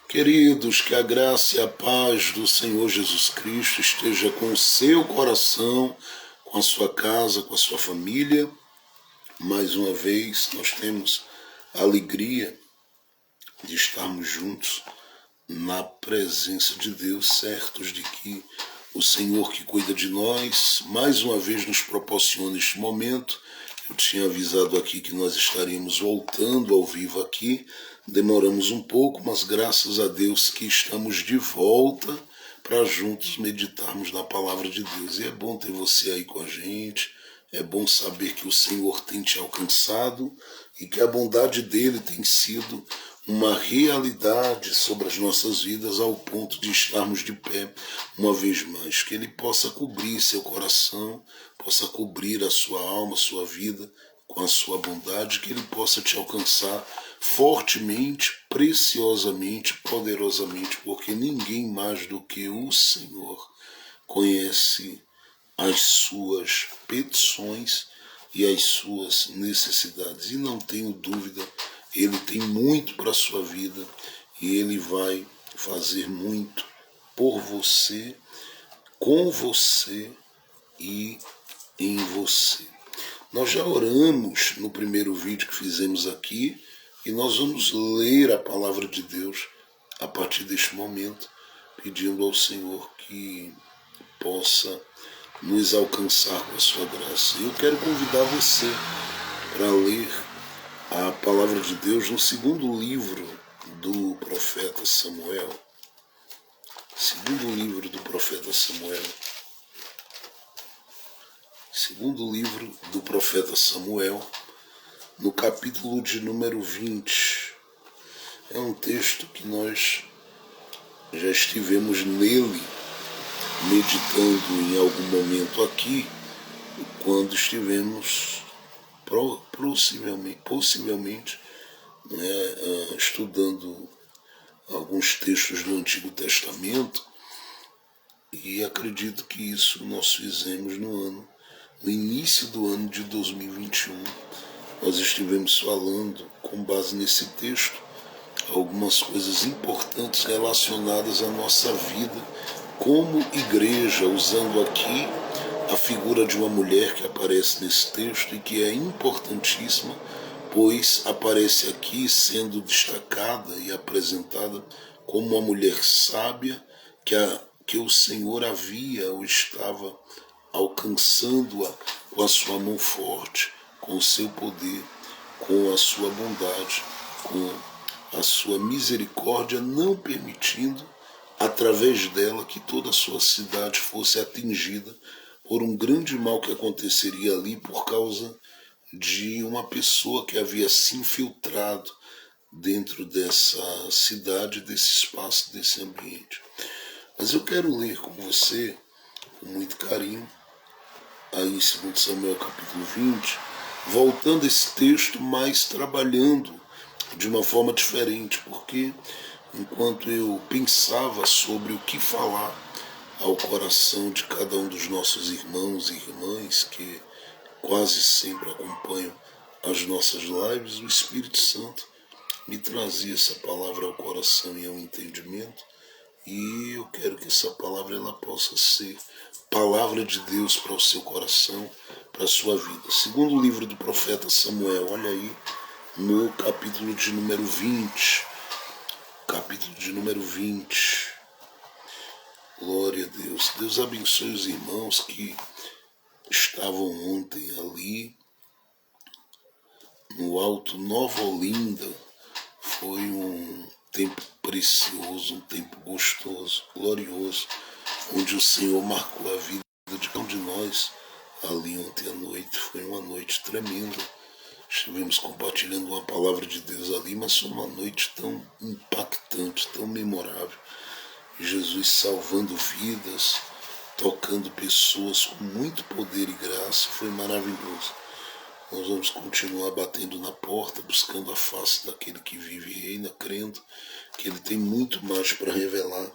Queridos, que a graça e a paz do Senhor Jesus Cristo esteja com o seu coração, com a sua casa, com a sua família. Mais uma vez, nós temos a alegria de estarmos juntos na presença de Deus, certos de que o Senhor que cuida de nós, mais uma vez nos proporciona este momento. Eu tinha avisado aqui que nós estaríamos voltando ao vivo aqui. Demoramos um pouco, mas graças a Deus que estamos de volta para juntos meditarmos na palavra de Deus. E é bom ter você aí com a gente, é bom saber que o Senhor tem te alcançado e que a bondade dele tem sido uma realidade sobre as nossas vidas ao ponto de estarmos de pé uma vez mais. Que ele possa cobrir seu coração, possa cobrir a sua alma, a sua vida com a sua bondade, que ele possa te alcançar fortemente, preciosamente, poderosamente, porque ninguém mais do que o Senhor conhece as suas petições e as suas necessidades. E não tenho dúvida, ele tem muito para a sua vida e ele vai fazer muito por você, com você e em você. Nós já oramos no primeiro vídeo que fizemos aqui e nós vamos ler a palavra de Deus a partir deste momento, pedindo ao Senhor que possa nos alcançar com a sua graça. Eu quero convidar você para ler a palavra de Deus no segundo livro do profeta Samuel. Segundo livro do profeta Samuel. Segundo livro do profeta Samuel, no capítulo de número 20. É um texto que nós já estivemos nele, meditando em algum momento aqui, quando estivemos possivelmente estudando alguns textos do Antigo Testamento, e acredito que isso nós fizemos no início do ano de 2021. Nós estivemos falando, com base nesse texto, algumas coisas importantes relacionadas à nossa vida como igreja, usando aqui a figura de uma mulher que aparece nesse texto e que é importantíssima, pois aparece aqui sendo destacada e apresentada como uma mulher sábia que o Senhor havia ou estava alcançando-a com a sua mão forte, com o seu poder, com a sua bondade, com a sua misericórdia, não permitindo, através dela, que toda a sua cidade fosse atingida por um grande mal que aconteceria ali por causa de uma pessoa que havia se infiltrado dentro dessa cidade, desse espaço, desse ambiente. Mas eu quero ler com você, com muito carinho, aí em 2 Samuel capítulo 20, voltando esse texto, mas trabalhando de uma forma diferente, porque enquanto eu pensava sobre o que falar ao coração de cada um dos nossos irmãos e irmãs que quase sempre acompanham as nossas lives, o Espírito Santo me trazia essa palavra ao coração e ao entendimento, e eu quero que essa palavra ela possa ser palavra de Deus para o seu coração, para a sua vida. Segundo o livro do profeta Samuel, olha aí, no capítulo de número 20. Capítulo de número 20. Glória a Deus. Deus abençoe os irmãos que estavam ontem ali no Alto Nova Olinda. Foi um tempo precioso, um tempo gostoso, glorioso, onde o Senhor marcou a vida de cada um de nós ali ontem à noite. Foi uma noite tremenda. Estivemos compartilhando uma palavra de Deus ali, mas foi uma noite tão impactante, tão memorável. Jesus salvando vidas, tocando pessoas com muito poder e graça, foi maravilhoso. Nós vamos continuar batendo na porta, buscando a face daquele que vive e reina, crendo que ele tem muito mais para revelar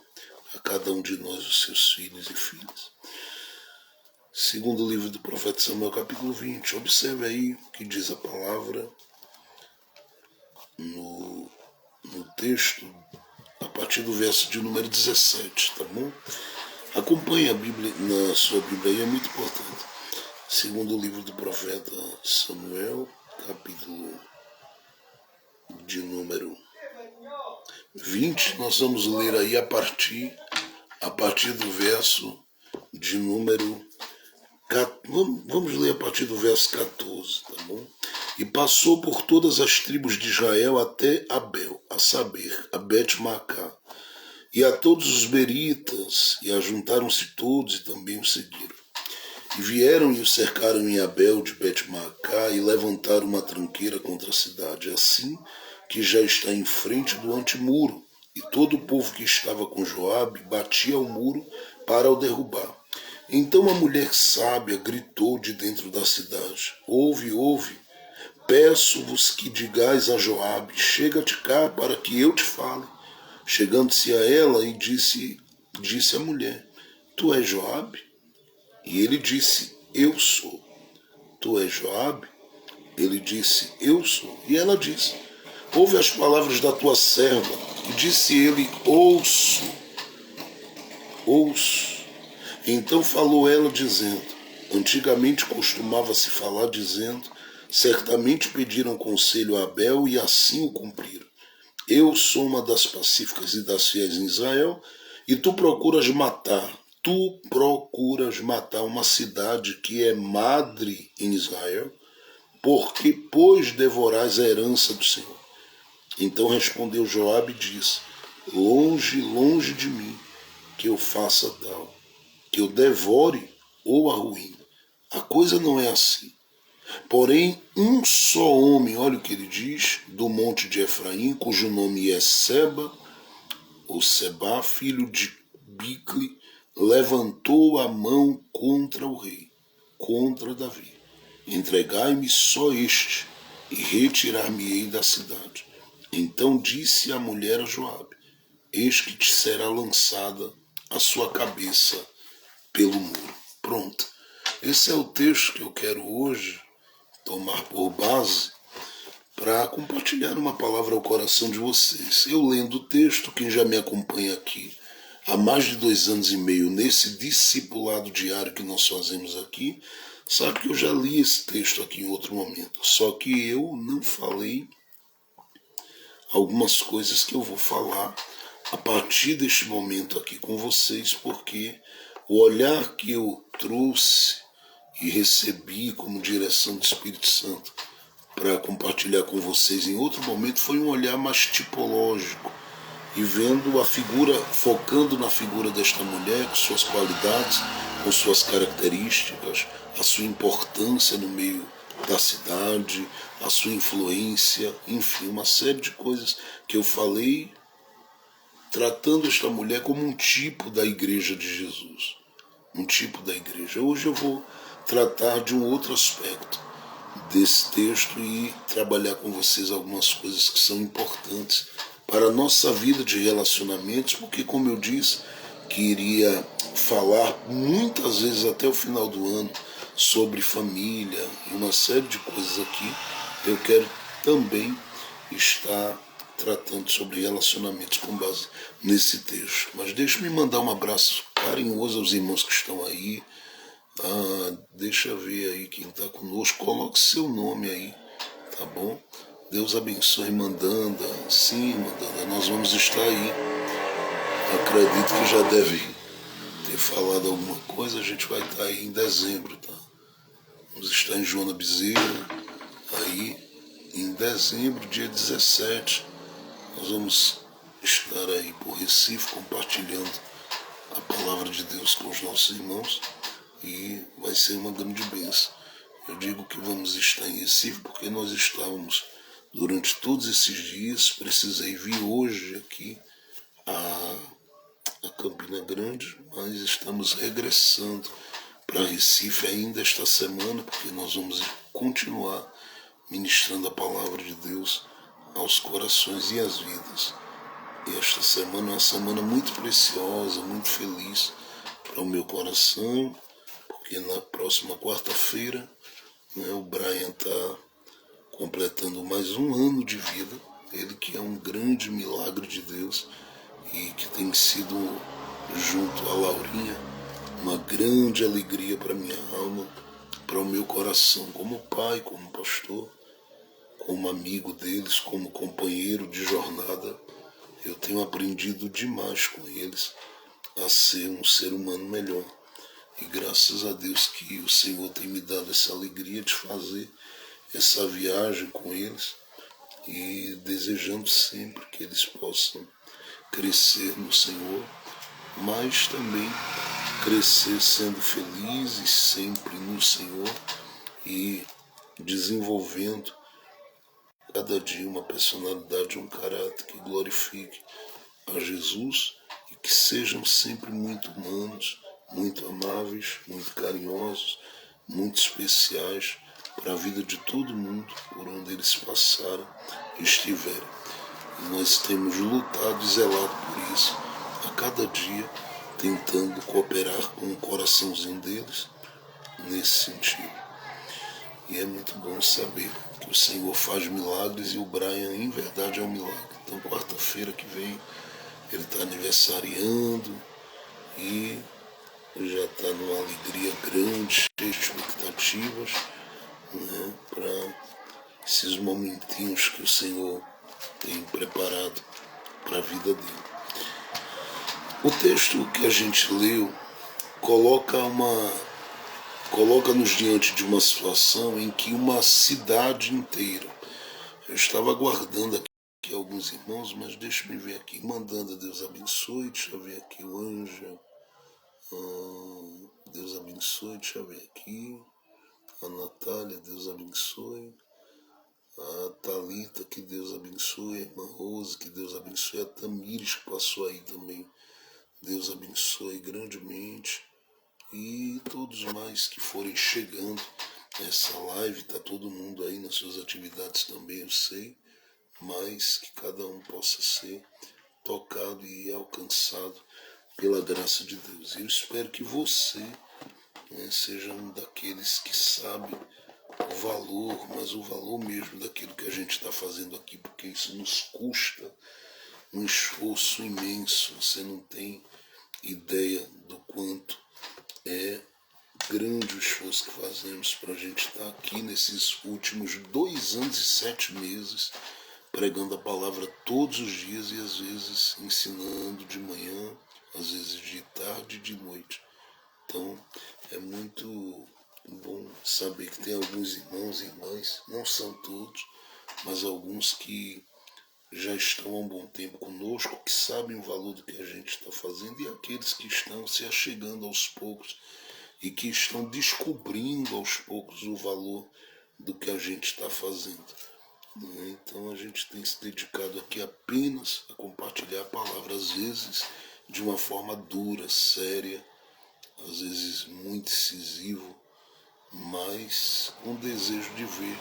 a cada um de nós, os seus filhos e filhas. Segundo o livro do profeta Samuel, capítulo 20. Observe aí o que diz a palavra no texto, a partir partir do verso de número 17, tá bom? Acompanhe a Bíblia, na sua Bíblia aí, é muito importante. Segundo o livro do profeta Samuel, capítulo de número 20, nós vamos ler aí a partir do verso de número... Vamos ler a partir do verso 14, tá bom? E passou por todas as tribos de Israel até Abel, a saber, a Bet-Macá, e a todos os beritas, e ajuntaram-se todos e também o seguiram. E vieram e o cercaram em Abel de Bet-Macá e levantaram uma tranqueira contra a cidade, assim que já está em frente do antemuro. E todo o povo que estava com Joabe batia ao muro para o derrubar. Então a mulher sábia gritou de dentro da cidade: Ouve, ouve, peço-vos que digais a Joabe, chega-te cá para que eu te fale. Chegando-se a ela e disse a mulher: Tu és Joabe? E ele disse: Eu sou. Tu és Joabe? Ele disse: Eu sou. E ela disse: Ouve as palavras da tua serva. E disse ele: Ouço, ouço. Então falou ela dizendo: Antigamente costumava-se falar dizendo: Certamente pediram conselho a Abel e assim o cumpriram. Eu sou uma das pacíficas e das fiéis em Israel, e tu procuras matar uma cidade que é madre em Israel, porque, pois, devorais a herança do Senhor. Então respondeu Joabe e disse: Longe, longe de mim, que eu faça tal, que eu devore ou arruine. A coisa não é assim. Porém, um só homem, olha o que ele diz, do monte de Efraim, cujo nome é Seba, ou Sebá, filho de Bicle, levantou a mão contra o rei, contra Davi. Entregai-me só este, e retirar-me-ei da cidade. Então disse a mulher a Joabe: Eis que te será lançada a sua cabeça pelo muro. Pronto. Esse é o texto que eu quero hoje tomar por base para compartilhar uma palavra ao coração de vocês. Eu lendo o texto, quem já me acompanha aqui há mais de 2 anos e meio nesse discipulado diário que nós fazemos aqui, sabe que eu já li esse texto aqui em outro momento. Só que eu não falei algumas coisas que eu vou falar a partir deste momento aqui com vocês, porque o olhar que eu trouxe e recebi como direção do Espírito Santo para compartilhar com vocês em outro momento foi um olhar mais tipológico e vendo a figura, focando na figura desta mulher, com suas qualidades, com suas características, a sua importância no meio da cidade, a sua influência, enfim, uma série de coisas que eu falei, tratando esta mulher como um tipo da igreja de Jesus, um tipo da igreja. Hoje eu vou tratar de um outro aspecto desse texto e trabalhar com vocês algumas coisas que são importantes para a nossa vida de relacionamentos, porque, como eu disse, que iria falar muitas vezes até o final do ano sobre família e uma série de coisas aqui, eu quero também estar tratando sobre relacionamentos com base nesse texto. Mas deixe-me mandar um abraço carinhoso aos irmãos que estão aí. Deixa eu ver aí quem está conosco, coloque seu nome aí, tá bom? Deus abençoe, Mandanda, sim, Mandanda, nós vamos estar aí. Acredito que já deve ter falado alguma coisa, a gente vai estar aí em dezembro, tá? Vamos estar em Joana Bezerra, aí em dezembro, dia 17, nós vamos estar aí por Recife compartilhando a palavra de Deus com os nossos irmãos. E vai ser uma grande bênção. Eu digo que vamos estar em Recife porque nós estávamos durante todos esses dias. Precisei vir hoje aqui a Campina Grande, mas estamos regressando para Recife ainda esta semana, porque nós vamos continuar ministrando a palavra de Deus aos corações e às vidas. E esta semana é uma semana muito preciosa, muito feliz para o meu coração, porque na próxima quarta-feira, o Brian está completando mais um ano de vida, ele que é um grande milagre de Deus, e que tem sido, junto a Laurinha, uma grande alegria para minha alma, para o meu coração, como pai, como pastor, como amigo deles, como companheiro de jornada. Eu tenho aprendido demais com eles a ser um ser humano melhor. E graças a Deus que o Senhor tem me dado essa alegria de fazer essa viagem com eles e desejando sempre que eles possam crescer no Senhor, mas também crescer sendo felizes sempre no Senhor e desenvolvendo cada dia uma personalidade, um caráter que glorifique a Jesus e que sejam sempre muito humanos, muito amáveis, muito carinhosos, muito especiais para a vida de todo mundo por onde eles passaram e estiverem. E nós temos lutado e zelado por isso a cada dia, tentando cooperar com o coraçãozinho deles nesse sentido. E é muito bom saber que o Senhor faz milagres e o Brian, em verdade, é um milagre. Então, quarta-feira que vem, ele está aniversariando e já está numa alegria grande, cheio de expectativas, né, para esses momentinhos que o Senhor tem preparado para a vida dele. O texto que a gente leu coloca-nos diante de uma situação em que uma cidade inteira, eu estava aguardando aqui alguns irmãos, mas deixa-me ver aqui, mandando a Deus abençoe, deixa eu ver aqui o Ângelo, Deus abençoe, deixa eu ver aqui, a Natália, Deus abençoe, a Thalita, que Deus abençoe, a irmã Rose, que Deus abençoe, a Tamires, que passou aí também, Deus abençoe grandemente, e todos mais que forem chegando nessa live, está todo mundo aí nas suas atividades também, eu sei, mas que cada um possa ser tocado e alcançado pela graça de Deus. Eu espero que você, né, seja um daqueles que sabe o valor, mas o valor mesmo daquilo que a gente está fazendo aqui, porque isso nos custa um esforço imenso. Você não tem ideia do quanto é grande o esforço que fazemos para a gente estar aqui nesses últimos 2 anos e 7 meses, pregando a palavra todos os dias e às vezes ensinando de manhã, às vezes de tarde e de noite. Então é muito bom saber que tem alguns irmãos e irmãs, não são todos, mas alguns que já estão há um bom tempo conosco, que sabem o valor do que a gente está fazendo, e aqueles que estão se achegando aos poucos e que estão descobrindo aos poucos o valor do que a gente está fazendo. Então a gente tem se dedicado aqui apenas a compartilhar a palavra, às vezes de uma forma dura, séria, às vezes muito incisivo, mas com desejo de ver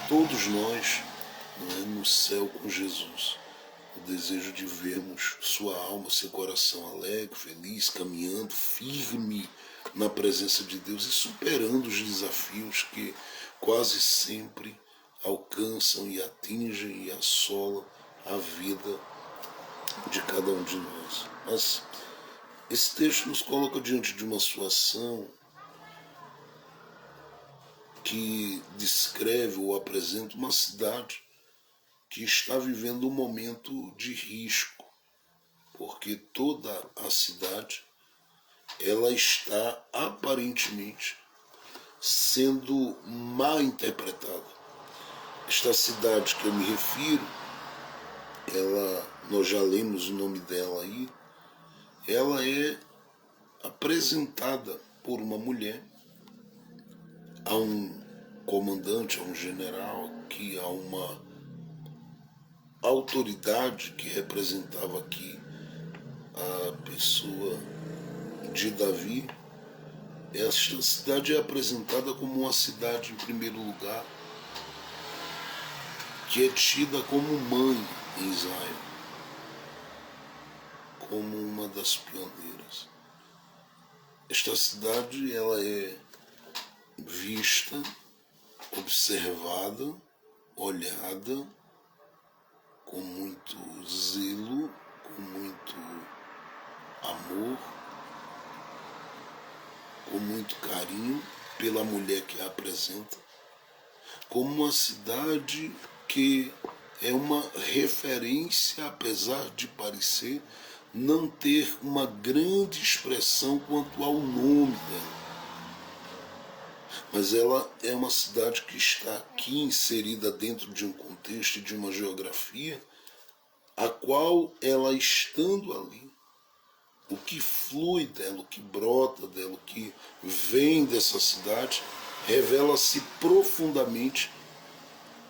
todos nós, né, no céu com Jesus. O desejo de vermos sua alma, seu coração alegre, feliz, caminhando firme na presença de Deus e superando os desafios que quase sempre alcançam e atingem e assolam a vida de cada um de nós. Mas esse texto nos coloca diante de uma situação que descreve ou apresenta uma cidade que está vivendo um momento de risco, porque toda a cidade ela está aparentemente sendo mal interpretada. Esta cidade que eu me refiro, nós já lemos o nome dela aí, ela é apresentada por uma mulher a um comandante, a um general, a uma autoridade que representava aqui a pessoa de Davi. Esta cidade é apresentada como uma cidade, em primeiro lugar, que é tida como mãe em Israel, como uma das pioneiras. Esta cidade ela é vista, observada, olhada com muito zelo, com muito muito carinho pela mulher que a apresenta, como uma cidade que é uma referência, apesar de parecer não ter uma grande expressão quanto ao nome dela. Mas ela é uma cidade que está aqui inserida dentro de um contexto, de uma geografia, a qual ela estando ali, o que flui dela, o que brota dela, o que vem dessa cidade, revela-se profundamente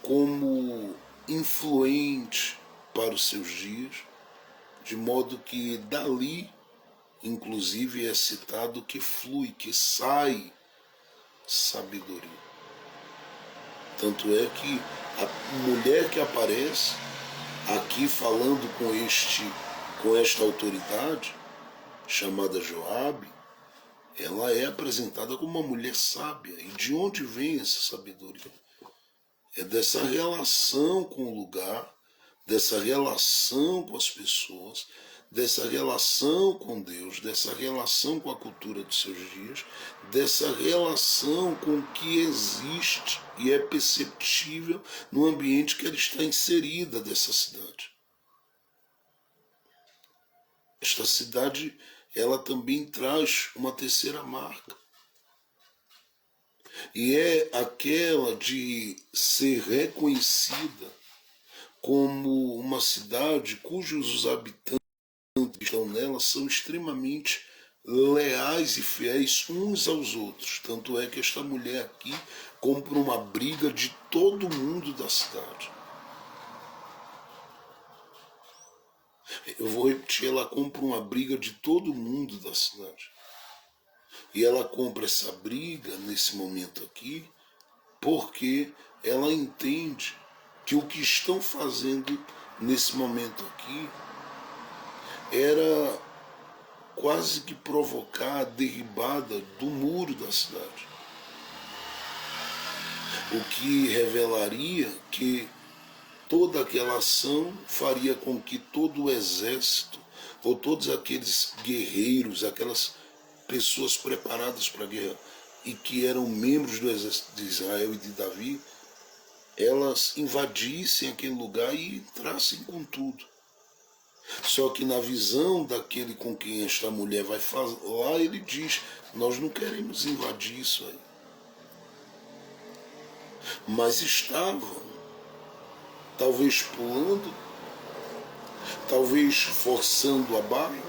como influente para os seus dias, de modo que dali, inclusive, é citado que flui, que sai sabedoria. Tanto é que a mulher que aparece aqui falando com esta autoridade, chamada Joabe, ela é apresentada como uma mulher sábia. E de onde vem essa sabedoria? É dessa relação com o lugar, dessa relação com as pessoas, dessa relação com Deus, dessa relação com a cultura dos seus dias, dessa relação com o que existe e é perceptível no ambiente que ela está inserida dessa cidade. Esta cidade, ela também traz uma terceira marca. E é aquela de ser reconhecida como uma cidade cujos habitantes que estão nela são extremamente leais e fiéis uns aos outros. Tanto é que esta mulher aqui compra uma briga de todo mundo da cidade. Eu vou repetir, ela compra uma briga de todo mundo da cidade. E ela compra essa briga nesse momento aqui porque ela entende que o que estão fazendo nesse momento aqui era quase que provocar a derribada do muro da cidade. O que revelaria que toda aquela ação faria com que todo o exército, ou todos aqueles guerreiros, aquelas pessoas preparadas para a guerra e que eram membros do exército de Israel e de Davi, elas invadissem aquele lugar e entrassem com tudo. Só que na visão daquele com quem esta mulher vai falar, ele diz, nós não queremos invadir isso aí. Mas estavam, talvez pulando, talvez forçando a barra,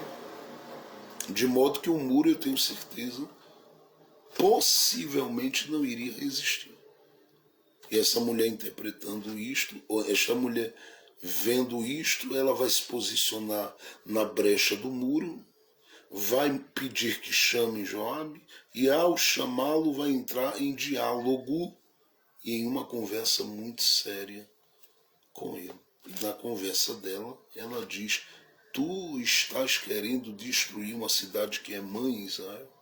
de modo que o muro, eu tenho certeza, possivelmente não iria resistir. E essa mulher interpretando isto, ou esta mulher vendo isto, ela vai se posicionar na brecha do muro, vai pedir que chamem Joabe, e ao chamá-lo vai entrar em diálogo e em uma conversa muito séria com ele. E na conversa dela, ela diz, tu estás querendo destruir uma cidade que é mãe Israel?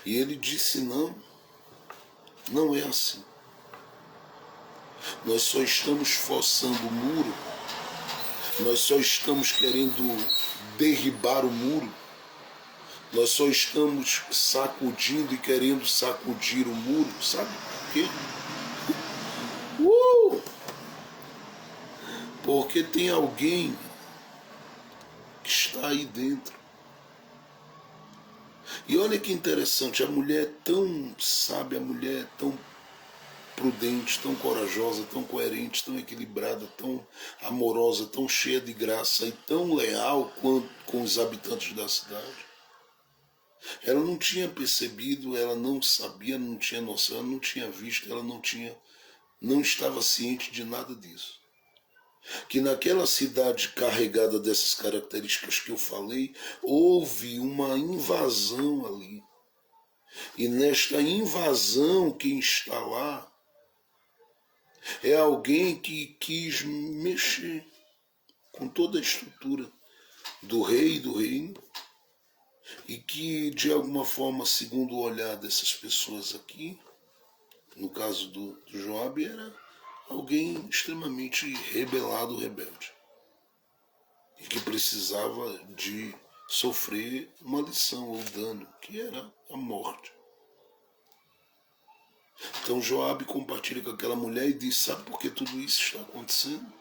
E ele disse, não é assim. Nós só estamos forçando o muro, nós só estamos querendo derribar o muro, nós só estamos sacudindo e querendo sacudir o muro, sabe por quê? Porque tem alguém que está aí dentro. E olha que interessante, a mulher é tão sábia, a mulher é tão prudente, tão corajosa, tão coerente, tão equilibrada, tão amorosa, tão cheia de graça e tão leal com os habitantes da cidade. Ela não tinha percebido, ela não sabia, não tinha noção, ela não tinha visto, ela não estava ciente de nada disso. Que naquela cidade carregada dessas características que eu falei, houve uma invasão ali. E nesta invasão, quem está lá é alguém que quis mexer com toda a estrutura do rei e do reino, e que, de alguma forma, segundo o olhar dessas pessoas aqui, no caso do Joabe, era alguém extremamente rebelado, rebelde, e que precisava de sofrer uma lição ou dano, que era a morte. Então Joabe compartilha com aquela mulher e diz: sabe por que tudo isso está acontecendo?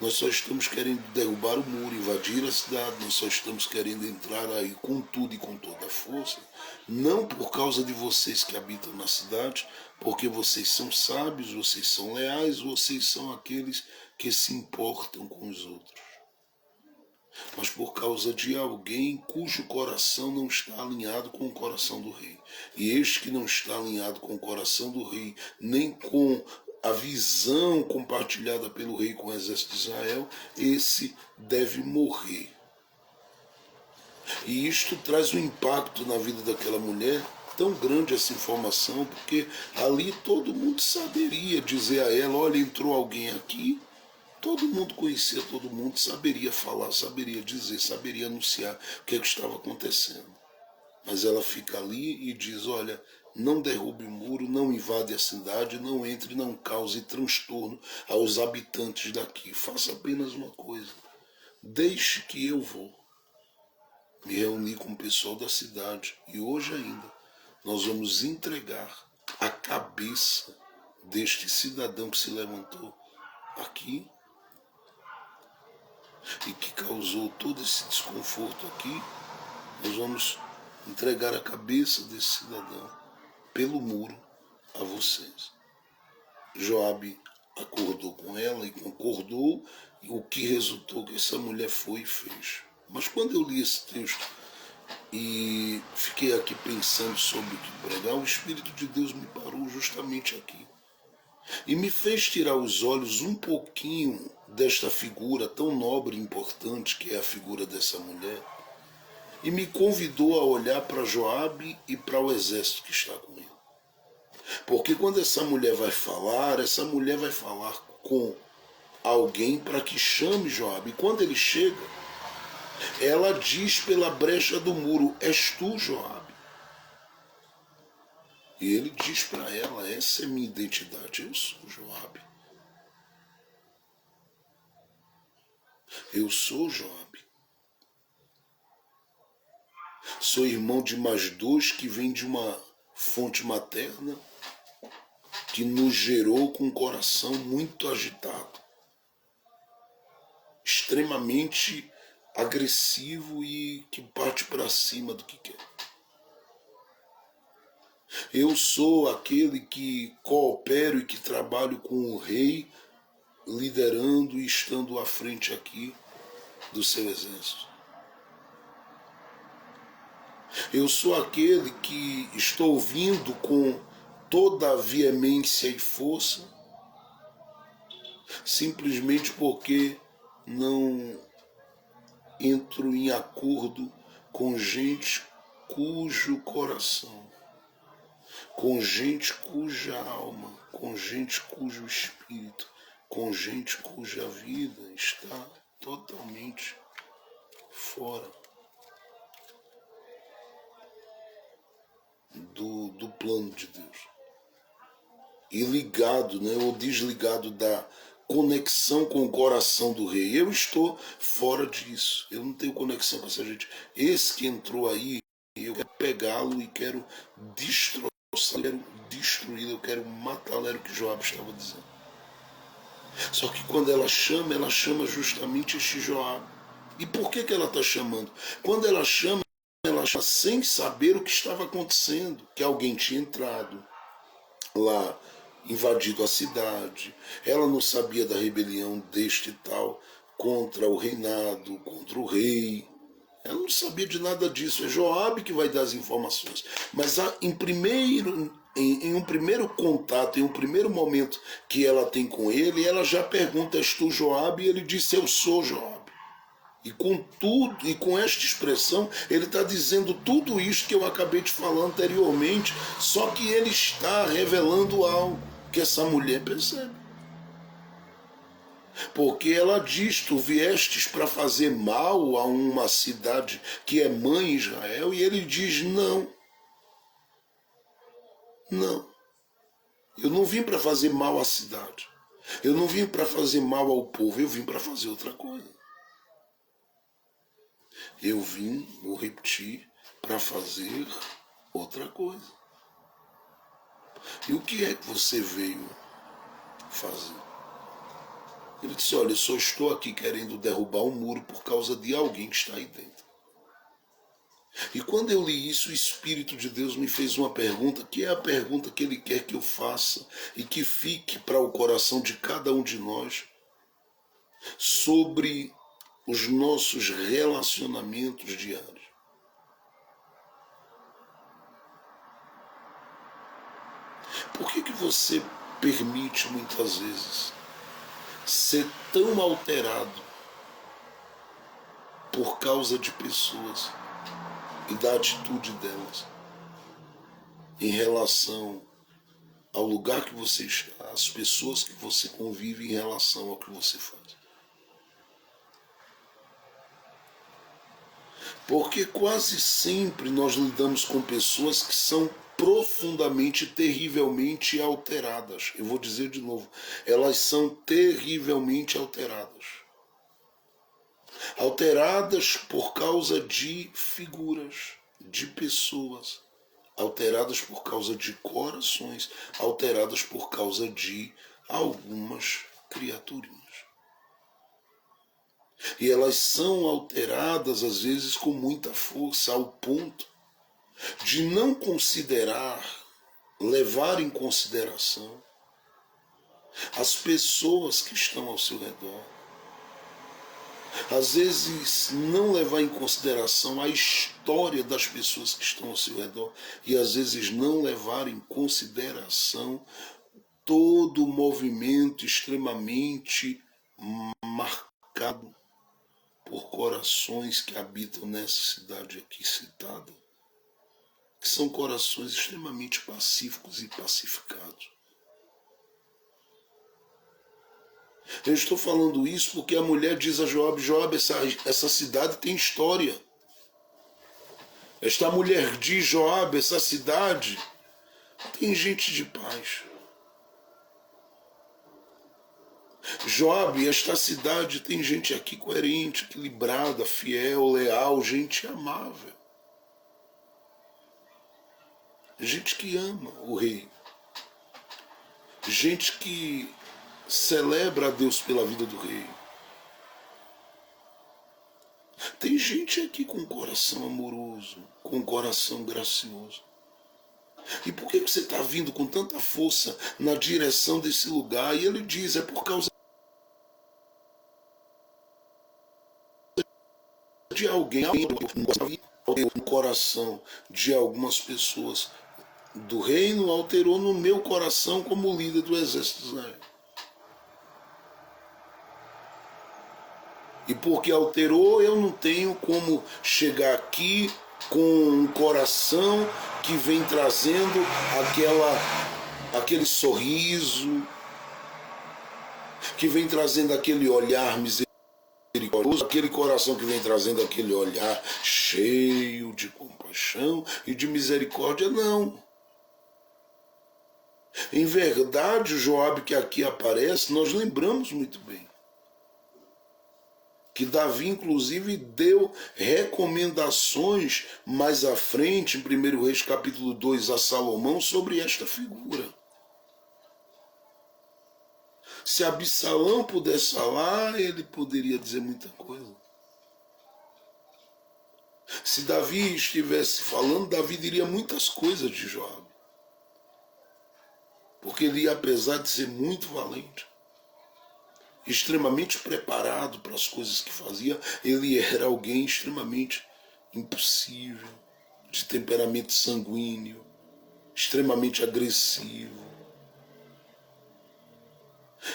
Nós só estamos querendo derrubar o muro, invadir a cidade, nós só estamos querendo entrar aí com tudo e com toda a força, não por causa de vocês que habitam na cidade, porque vocês são sábios, vocês são leais, vocês são aqueles que se importam com os outros, mas por causa de alguém cujo coração não está alinhado com o coração do rei. E este que não está alinhado com o coração do rei, nem com a visão compartilhada pelo rei com o exército de Israel, esse deve morrer. E isto traz um impacto na vida daquela mulher tão grande, essa informação, porque ali todo mundo saberia dizer a ela: olha, entrou alguém aqui. Todo mundo conhecia todo mundo, saberia falar, saberia dizer, saberia anunciar o que é que estava acontecendo. Mas ela fica ali e diz: olha, não derrube o muro, não invade a cidade, não entre, não cause transtorno aos habitantes daqui. Faça apenas uma coisa: deixe que eu vou me reunir com o pessoal da cidade e hoje ainda nós vamos entregar a cabeça deste cidadão que se levantou aqui e que causou todo esse desconforto aqui. Nós vamos entregar a cabeça desse cidadão pelo muro a vocês. Joabe acordou com ela e concordou, e o que resultou que essa mulher foi e fez. Mas quando eu li esse texto e fiquei aqui pensando sobre o que pregar, o Espírito de Deus me parou justamente aqui e me fez tirar os olhos um pouquinho desta figura tão nobre e importante que é a figura dessa mulher, e me convidou a olhar para Joabe e para o exército que está com ele. Porque quando essa mulher vai falar com alguém para que chame Joabe. E quando ele chega, ela diz pela brecha do muro: és tu, Joabe? E ele diz para ela: essa é minha identidade, eu sou Joabe. Eu sou Joabe. Sou irmão de mais dois que vêm de uma fonte materna que nos gerou com um coração muito agitado, extremamente agressivo e que parte para cima do que quer. Eu sou aquele que coopero e que trabalho com o rei, liderando e estando à frente aqui do seu exército. Eu sou aquele que estou vindo com toda a veemência e força, simplesmente porque não entro em acordo com gente cujo coração, com gente cuja alma, com gente cujo espírito, com gente cuja vida está totalmente fora do plano de Deus. E ligado, ou desligado da conexão com o coração do rei. Eu estou fora disso. Eu não tenho conexão com essa gente. Esse que entrou aí, eu quero pegá-lo e quero destroçá-lo, quero destruí-lo, eu quero matá-lo, era o que Joabe estava dizendo. Só que quando ela chama justamente este Joabe. E por que ela está chamando? Quando ela chama sem saber o que estava acontecendo, que alguém tinha entrado lá, invadido a cidade. Ela não sabia da rebelião deste e tal contra o reinado, contra o rei. Ela não sabia de nada disso. É Joabe que vai dar as informações. Mas em um primeiro contato, em um primeiro momento que ela tem com ele, ela já pergunta: és tu, Joabe? E ele disse: eu sou Joabe. E com tudo, e com esta expressão, ele está dizendo tudo isso que eu acabei de falar anteriormente, só que ele está revelando algo que essa mulher percebe. Porque ela diz: tu viestes para fazer mal a uma cidade que é mãe Israel, e ele diz: não, eu não vim para fazer mal à cidade, eu não vim para fazer mal ao povo, eu vim para fazer outra coisa. Eu vim, vou repetir, para fazer outra coisa. E o que é que você veio fazer? Ele disse, olha, eu só estou aqui querendo derrubar um muro por causa de alguém que está aí dentro. E quando eu li isso, o Espírito de Deus me fez uma pergunta, que é a pergunta que Ele quer que eu faça e que fique para o coração de cada um de nós, sobre os nossos relacionamentos diários. Por que você permite muitas vezes ser tão alterado por causa de pessoas e da atitude delas em relação ao lugar que você está, às pessoas que você convive, em relação ao que você faz? Porque quase sempre nós lidamos com pessoas que são profundamente, terrivelmente alteradas. Eu vou dizer de novo, elas são terrivelmente alteradas. Alteradas por causa de figuras, de pessoas, alteradas por causa de corações, alteradas por causa de algumas criaturinhas. E elas são alteradas, às vezes, com muita força, ao ponto de não considerar, levar em consideração as pessoas que estão ao seu redor. Às vezes, não levar em consideração a história das pessoas que estão ao seu redor. E às vezes, não levar em consideração todo o movimento extremamente marcado por corações que habitam nessa cidade aqui citada, que são corações extremamente pacíficos e pacificados. Eu estou falando isso porque a mulher diz a Joabe, Joabe, essa cidade tem história. Esta mulher diz, Joabe, essa cidade tem gente de paz. Joabe, esta cidade tem gente aqui coerente, equilibrada, fiel, leal, gente amável. Gente que ama o rei. Gente que celebra a Deus pela vida do rei. Tem gente aqui com um coração amoroso, com um coração gracioso. E por que você está vindo com tanta força na direção desse lugar? E ele diz, é por causa de alguém, no coração de algumas pessoas do reino, alterou no meu coração como líder do exército de Israel. E porque alterou, eu não tenho como chegar aqui com um coração que vem trazendo aquele sorriso, que vem trazendo aquele olhar misericordioso, aquele coração que vem trazendo aquele olhar cheio de compaixão e de misericórdia, não. Em verdade, o Joabe que aqui aparece, nós lembramos muito bem que Davi, inclusive, deu recomendações mais à frente, em 1 Reis capítulo 2, a Salomão, sobre esta figura. Se Absalão pudesse falar, ele poderia dizer muita coisa. Se Davi estivesse falando, Davi diria muitas coisas de Joabe. Porque ele, apesar de ser muito valente, extremamente preparado para as coisas que fazia, ele era alguém extremamente impossível, de temperamento sanguíneo, extremamente agressivo.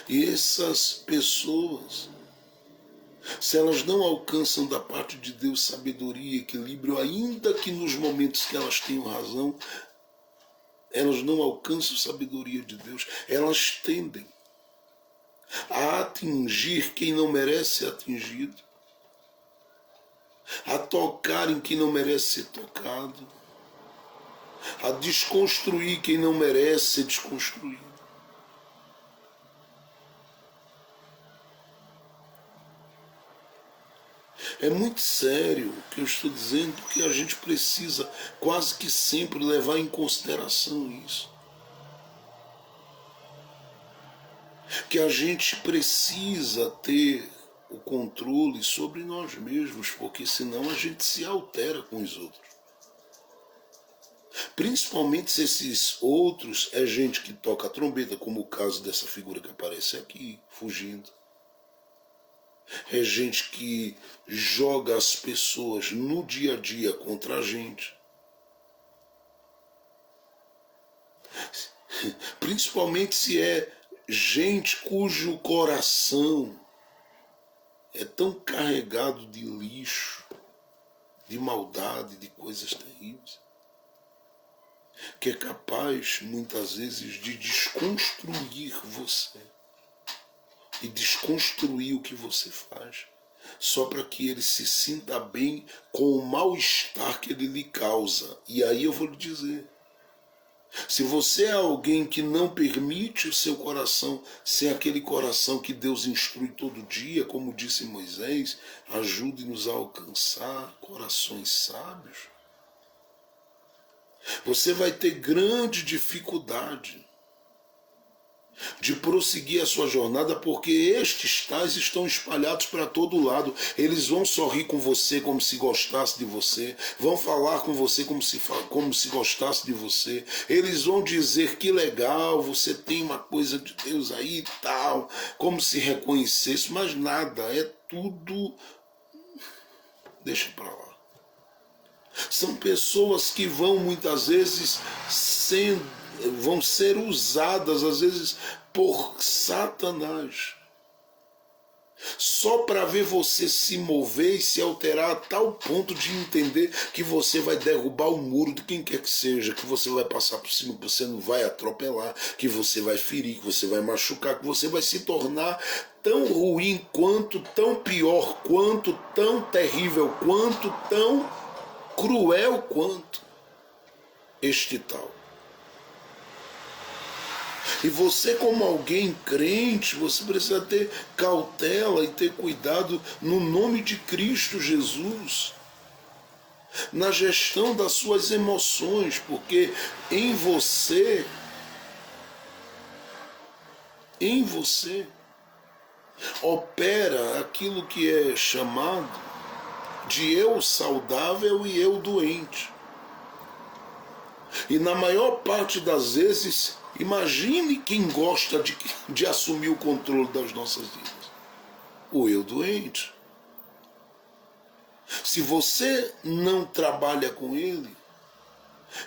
E essas pessoas, se elas não alcançam da parte de Deus sabedoria e equilíbrio, ainda que nos momentos que elas tenham razão, elas não alcançam sabedoria de Deus, elas tendem a atingir quem não merece ser atingido, a tocar em quem não merece ser tocado, a desconstruir quem não merece ser desconstruído. É muito sério o que eu estou dizendo, porque a gente precisa quase que sempre levar em consideração isso. Que a gente precisa ter o controle sobre nós mesmos, porque senão a gente se altera com os outros. Principalmente se esses outros é gente que toca a trombeta, como o caso dessa figura que aparece aqui, fugindo. É gente que joga as pessoas no dia a dia contra a gente. Principalmente se é gente cujo coração é tão carregado de lixo, de maldade, de coisas terríveis, que é capaz, muitas vezes, de desconstruir você e desconstruir o que você faz, só para que ele se sinta bem com o mal-estar que ele lhe causa. E aí eu vou lhe dizer, se você é alguém que não permite o seu coração ser aquele coração que Deus instrui todo dia, como disse Moisés, ajude-nos a alcançar corações sábios, você vai ter grande dificuldade de prosseguir a sua jornada, porque estes tais estão espalhados para todo lado. Eles vão sorrir com você como se gostasse de você, vão falar com você como se gostasse de você, eles vão dizer que legal, você tem uma coisa de Deus aí e tal, como se reconhecesse, mas nada, é tudo, deixa para lá. São pessoas que vão muitas vezes vão ser usadas às vezes por Satanás, só para ver você se mover e se alterar a tal ponto de entender que você vai derrubar o muro de quem quer que seja, que você vai passar por cima, que você não vai atropelar, que você vai ferir, que você vai machucar, que você vai se tornar tão ruim quanto, tão pior quanto, tão terrível quanto, tão cruel quanto este tal. E você, como alguém crente, você precisa ter cautela e ter cuidado no nome de Cristo Jesus, na gestão das suas emoções, porque em você opera aquilo que é chamado de eu saudável e eu doente. E na maior parte das vezes, imagine quem gosta de assumir o controle das nossas vidas. O eu doente. Se você não trabalha com ele,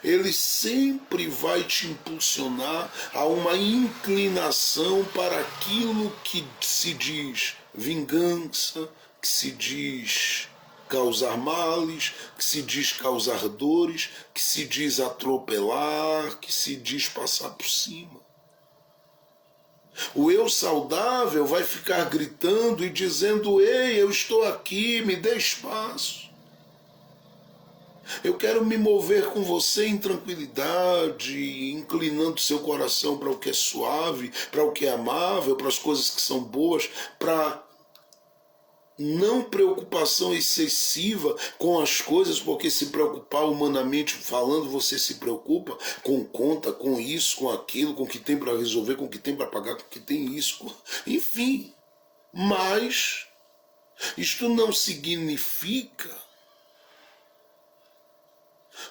ele sempre vai te impulsionar a uma inclinação para aquilo que se diz vingança, que se diz causar males, que se diz causar dores, que se diz atropelar, que se diz passar por cima. O eu saudável vai ficar gritando e dizendo: ei, eu estou aqui, me dê espaço. Eu quero me mover com você em tranquilidade, inclinando seu coração para o que é suave, para o que é amável, para as coisas que são boas, para não preocupação excessiva com as coisas, porque se preocupar humanamente falando, você se preocupa com conta, com isso, com aquilo, com o que tem para resolver, com o que tem para pagar, com o que tem isso, enfim. Mas isto não significa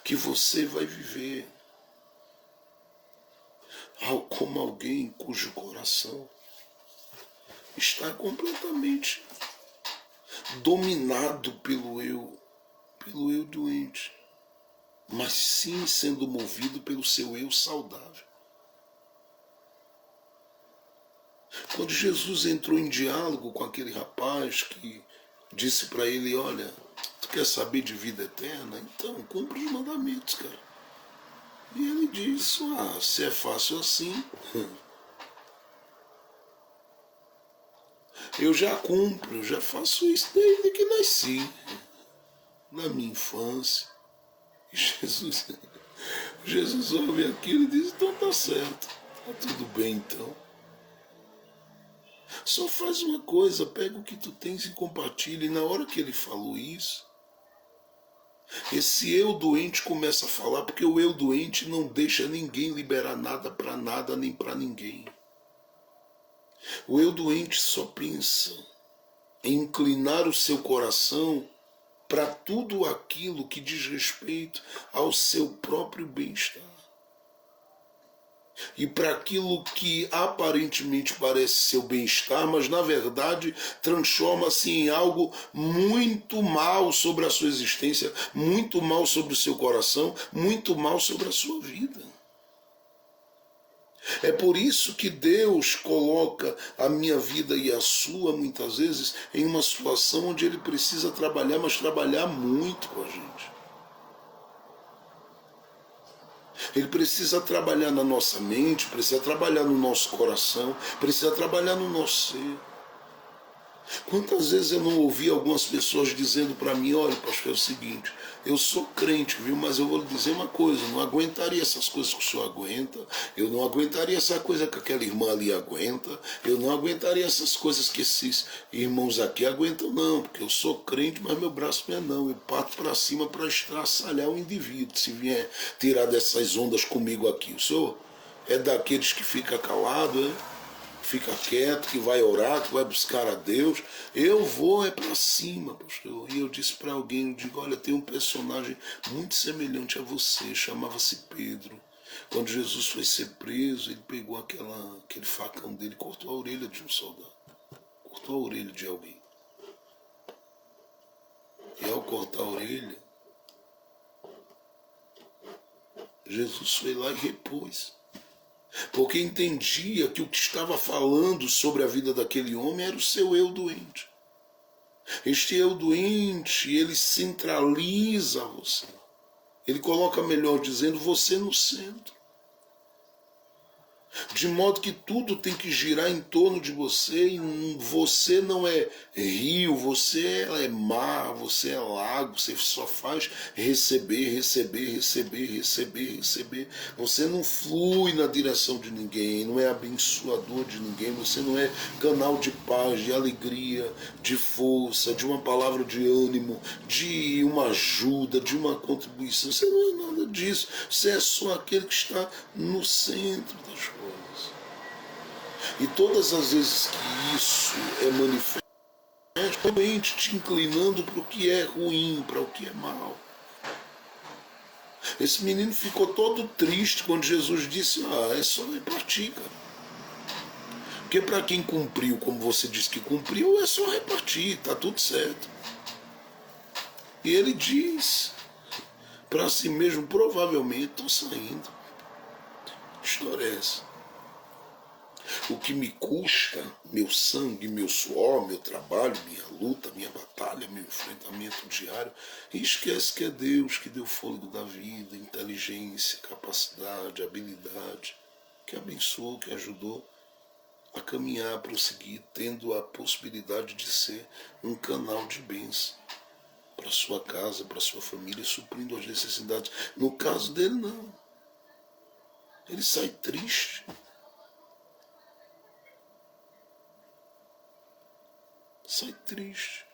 que você vai viver como alguém cujo coração está completamente dominado pelo eu doente, mas sim sendo movido pelo seu eu saudável. Quando Jesus entrou em diálogo com aquele rapaz que disse para ele: olha, tu quer saber de vida eterna? Então cumpre os mandamentos, cara. E ele disse: se é fácil assim, eu já cumpro, eu já faço isso desde que nasci, na minha infância. E Jesus ouve aquilo e diz: então tá certo, tá tudo bem então. Só faz uma coisa, pega o que tu tens e compartilha. E na hora que ele falou isso, esse eu doente começa a falar, porque o eu doente não deixa ninguém liberar nada para nada nem para ninguém. O eu doente só pensa em inclinar o seu coração para tudo aquilo que diz respeito ao seu próprio bem-estar. E para aquilo que aparentemente parece seu bem-estar, mas na verdade transforma-se em algo muito mal sobre a sua existência, muito mal sobre o seu coração, muito mal sobre a sua vida. É por isso que Deus coloca a minha vida e a sua, muitas vezes, em uma situação onde Ele precisa trabalhar, mas trabalhar muito com a gente. Ele precisa trabalhar na nossa mente, precisa trabalhar no nosso coração, precisa trabalhar no nosso ser. Quantas vezes eu não ouvi algumas pessoas dizendo para mim, olha, pastor, é o seguinte, eu sou crente, viu, mas eu vou lhe dizer uma coisa, eu não aguentaria essas coisas que o senhor aguenta, eu não aguentaria essa coisa que aquela irmã ali aguenta, eu não aguentaria essas coisas que esses irmãos aqui aguentam, não, porque eu sou crente, mas meu braço não é não, eu parto para cima para estraçalhar o indivíduo, se vier tirar dessas ondas comigo aqui. O senhor é daqueles que fica calado, é? Fica quieto, que vai orar, que vai buscar a Deus. Eu vou é para cima, pastor. E eu disse para alguém, eu digo, olha, tem um personagem muito semelhante a você, chamava-se Pedro. Quando Jesus foi ser preso, ele pegou aquele facão dele e cortou a orelha de um soldado. Cortou a orelha de alguém. E ao cortar a orelha, Jesus foi lá e repôs. Porque entendia que o que estava falando sobre a vida daquele homem era o seu eu doente. Este eu doente, ele centraliza você. Ele coloca, melhor dizendo, você no centro. De modo que tudo tem que girar em torno de você e você não é rio, você é mar, você é lago, você só faz receber, receber, receber, receber, receber. Você não flui na direção de ninguém, não é abençoador de ninguém, você não é canal de paz, de alegria, de força, de uma palavra de ânimo, de uma ajuda, de uma contribuição. Você não é nada disso, você é só aquele que está no centro das coisas. E todas as vezes que isso é manifesto, é realmente te inclinando para o que é ruim, para o que é mal. Esse menino ficou todo triste quando Jesus disse, é só repartir, cara. Porque para quem cumpriu, como você disse que cumpriu, é só repartir, tá tudo certo. E ele diz para si mesmo, provavelmente estou saindo. História é essa. O que me custa, meu sangue, meu suor, meu trabalho, minha luta, minha batalha, meu enfrentamento diário, e esquece que é Deus que deu fôlego da vida, inteligência, capacidade, habilidade, que abençoou, que ajudou a caminhar, a prosseguir, tendo a possibilidade de ser um canal de bênção para sua casa, para sua família, suprindo as necessidades. No caso dele, não. Ele sai triste. Sai triste.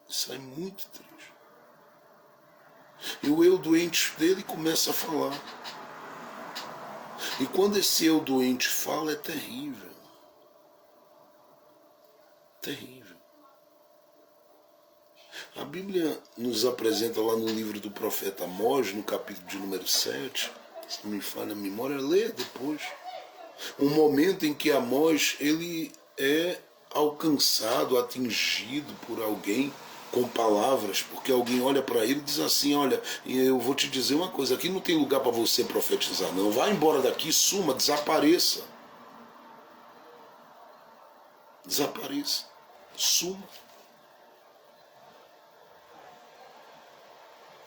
Sai muito triste. E o eu doente dele começa a falar. E quando esse eu doente fala, é terrível. Terrível. A Bíblia nos apresenta lá no livro do profeta Amós, no capítulo de número 7, se não me falha a memória, lê depois. Um momento em que Amós ele é alcançado, atingido por alguém com palavras, porque alguém olha para ele e diz assim, olha, eu vou te dizer uma coisa, aqui não tem lugar para você profetizar não, vai embora daqui, suma, desapareça. Desapareça, suma.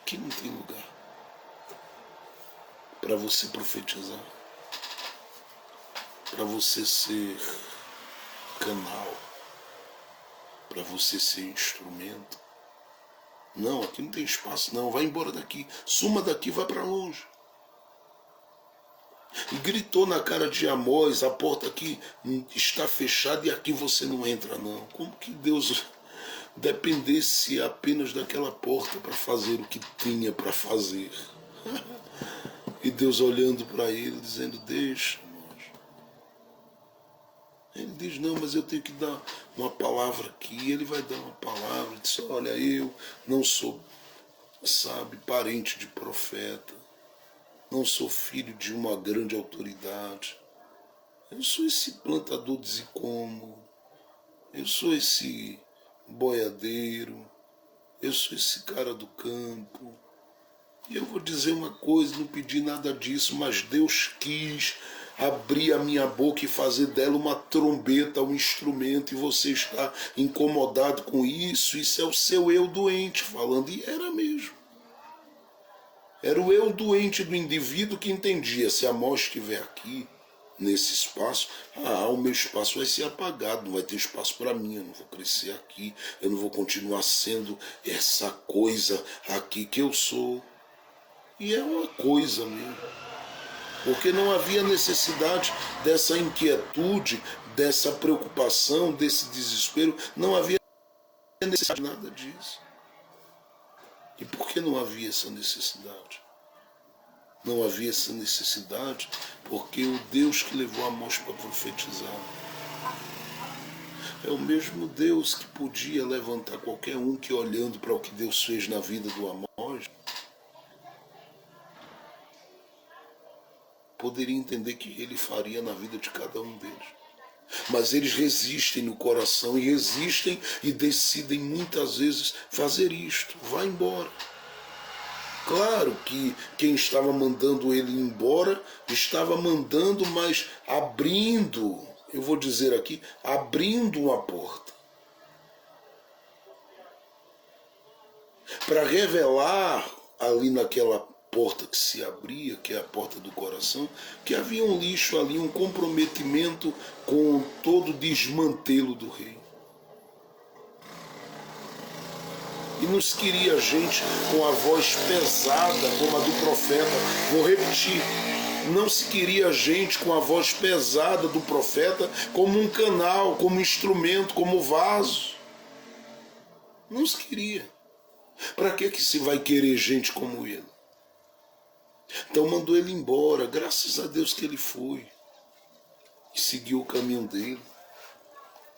Aqui não tem lugar para você profetizar, para você ser canal, para você ser instrumento. Não, aqui não tem espaço não, vai embora daqui, suma daqui, vai para longe. E gritou na cara de Amós: a porta aqui está fechada e aqui você não entra não. Como que Deus dependesse apenas daquela porta para fazer o que tinha para fazer? E Deus olhando para ele, dizendo: deixa, Amós. Ele diz: não, mas eu tenho que dar uma palavra aqui. E ele vai dar uma palavra. Ele diz: olha, eu não sou, sabe, parente de profeta. Não sou filho de uma grande autoridade. Eu sou esse plantador de sicômoro. Eu sou esse boiadeiro. Eu sou esse cara do campo. E eu vou dizer uma coisa, não pedi nada disso, mas Deus quis abrir a minha boca e fazer dela uma trombeta, um instrumento, e você está incomodado com isso. Isso é o seu eu doente falando. E era mesmo. Era o eu doente do indivíduo que entendia: se Amós estiver aqui, nesse espaço, o meu espaço vai ser apagado, não vai ter espaço para mim, eu não vou crescer aqui, eu não vou continuar sendo essa coisa aqui que eu sou. E é uma coisa mesmo, porque não havia necessidade dessa inquietude, dessa preocupação, desse desespero, não havia necessidade de nada disso. E por que não havia essa necessidade? Não havia essa necessidade porque o Deus que levou Amós para profetizar é o mesmo Deus que podia levantar qualquer um que, olhando para o que Deus fez na vida do Amós, poderia entender que ele faria na vida de cada um deles. Mas eles resistem no coração, e resistem e decidem muitas vezes fazer isto: vai embora. Claro que quem estava mandando ele embora estava mandando, mas abrindo, eu vou dizer aqui, abrindo uma porta para revelar ali naquela porta que se abria, que é a porta do coração, que havia um lixo ali, um comprometimento com todo o desmantelo do rei. E nos queria gente com a voz pesada como a do profeta. Vou repetir: não se queria gente com a voz pesada do profeta como um canal, como instrumento, como vaso. Não se queria. Para que se vai querer gente como ele? Então mandou ele embora. Graças a Deus que ele foi e seguiu o caminho dele.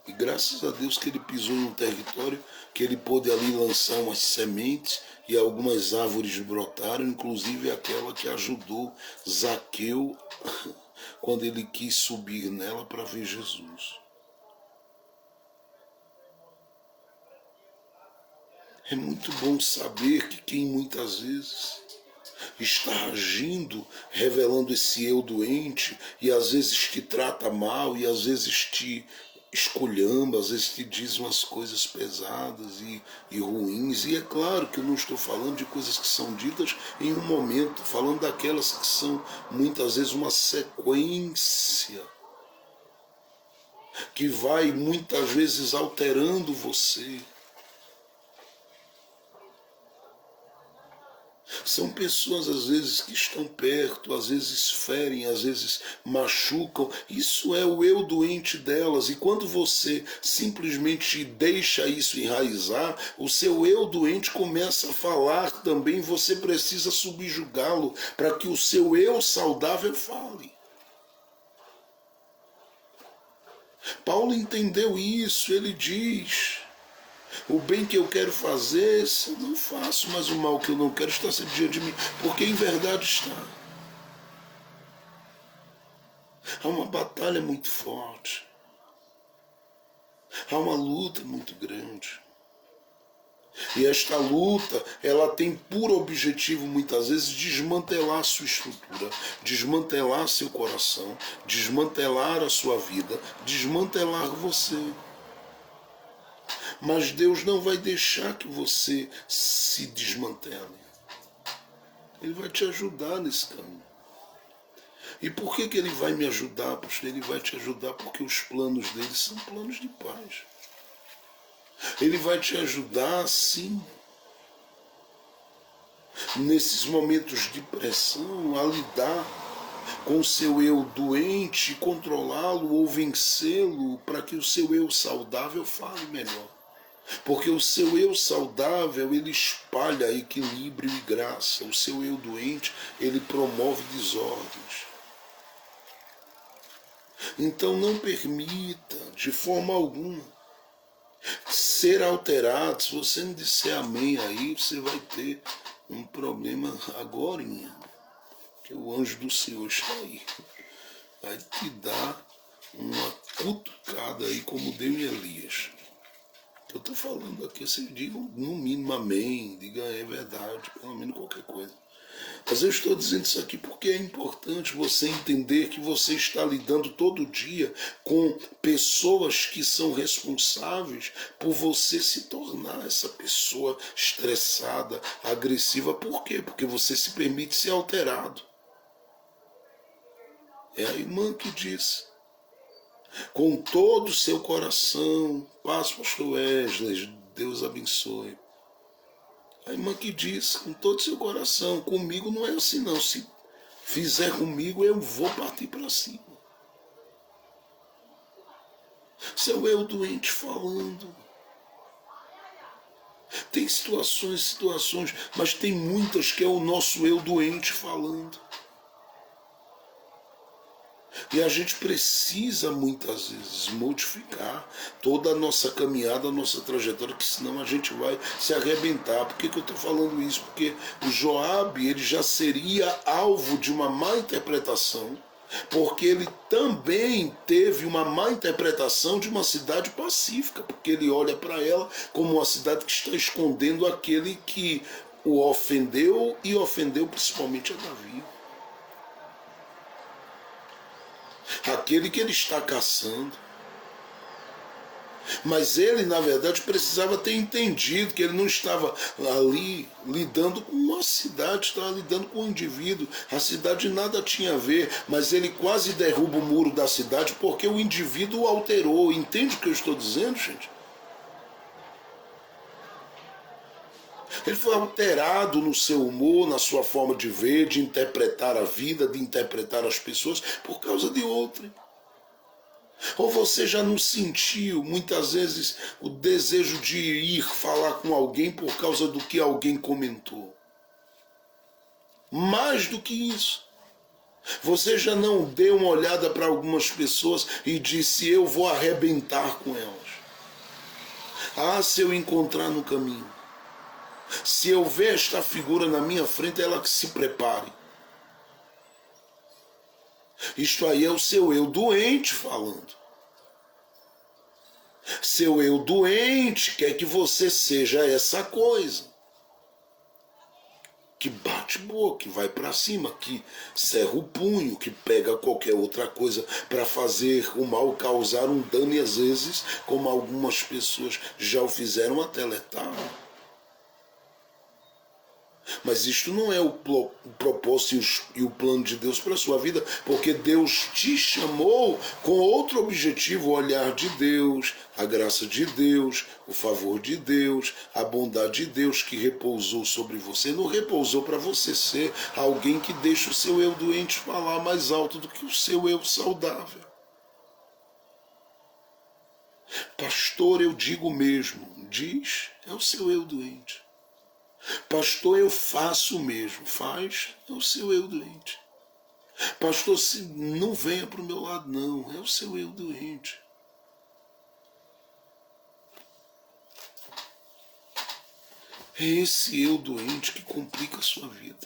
E graças a Deus que ele pisou em um território que ele pôde ali lançar umas sementes e algumas árvores brotaram, inclusive aquela que ajudou Zaqueu quando ele quis subir nela para ver Jesus. É muito bom saber que quem muitas vezes está agindo, revelando esse eu doente, e às vezes te trata mal, e às vezes te esculhamba, às vezes te diz umas coisas pesadas e ruins. E é claro que eu não estou falando de coisas que são ditas em um momento, falando daquelas que são muitas vezes uma sequência que vai muitas vezes alterando você. São pessoas às vezes que estão perto, às vezes ferem, às vezes machucam. Isso é o eu doente delas. E quando você simplesmente deixa isso enraizar, o seu eu doente começa a falar também. Você precisa subjugá-lo para que o seu eu saudável fale. Paulo entendeu isso. Ele diz: o bem que eu quero fazer, eu não faço, mas o mal que eu não quero está sempre diante de mim, porque em verdade está. Há uma batalha muito forte, há uma luta muito grande. E esta luta, ela tem por objetivo muitas vezes desmantelar a sua estrutura, desmantelar seu coração, desmantelar a sua vida, desmantelar você. Mas Deus não vai deixar que você se desmantele. Ele vai te ajudar nesse caminho. E por que Ele vai me ajudar, pastor? Ele vai te ajudar porque os planos dele são planos de paz. Ele vai te ajudar, sim, nesses momentos de pressão, a lidar com o seu eu doente, controlá-lo ou vencê-lo para que o seu eu saudável fale melhor. Porque o seu eu saudável, ele espalha equilíbrio e graça. O seu eu doente, ele promove desordens. Então não permita, de forma alguma, ser alterado. Se você não disser amém aí, você vai ter um problema agorinha. Que o anjo do Senhor está aí. Vai te dar uma cutucada aí como deu em Elias. Eu estou falando aqui, vocês digam no mínimo amém, diga é verdade, pelo menos qualquer coisa. Mas eu estou dizendo isso aqui porque é importante você entender que você está lidando todo dia com pessoas que são responsáveis por você se tornar essa pessoa estressada, agressiva. Por quê? Porque você se permite ser alterado. É a irmã que diz. Com todo o seu coração, paz, pastor Wesley, Deus abençoe. A irmã que diz, com todo o seu coração, comigo não é assim não, se fizer comigo eu vou partir para cima. Seu eu doente falando. Tem situações, mas tem muitas que é o nosso eu doente falando. E a gente precisa muitas vezes modificar toda a nossa caminhada, a nossa trajetória, que senão a gente vai se arrebentar. Por que eu estou falando isso? Porque o Joabe, ele já seria alvo de uma má interpretação, porque ele também teve uma má interpretação de uma cidade pacífica, porque ele olha para ela como uma cidade que está escondendo aquele que o ofendeu e ofendeu principalmente a Davi. Aquele que ele está caçando. Mas ele, na verdade, precisava ter entendido que ele não estava ali lidando com uma cidade, estava lidando com um indivíduo. A cidade nada tinha a ver, mas ele quase derruba o muro da cidade porque o indivíduo o alterou. Entende o que eu estou dizendo, gente? Ele foi alterado no seu humor, na sua forma de ver, de interpretar a vida, de interpretar as pessoas, por causa de outrem. Ou você já não sentiu, muitas vezes, o desejo de ir falar com alguém por causa do que alguém comentou? Mais do que isso. Você já não deu uma olhada para algumas pessoas e disse, eu vou arrebentar com elas. Ah, se eu encontrar no caminho. Se eu ver esta figura na minha frente, ela que se prepare. Isto aí é o seu eu doente falando. Seu eu doente quer que você seja essa coisa. Que bate boca, que vai para cima, que cerra o punho, que pega qualquer outra coisa para fazer o mal, causar um dano e às vezes, como algumas pessoas já o fizeram, até letal. Mas isto não é o propósito e o plano de Deus para a sua vida, porque Deus te chamou com outro objetivo, o olhar de Deus, a graça de Deus, o favor de Deus, a bondade de Deus que repousou sobre você. Não repousou para você ser alguém que deixa o seu eu doente falar mais alto do que o seu eu saudável. Pastor, eu digo mesmo, diz, é o seu eu doente. Pastor, eu faço mesmo. Faz, é o seu eu doente. Pastor, se não venha para o meu lado, não. É o seu eu doente. É esse eu doente que complica a sua vida.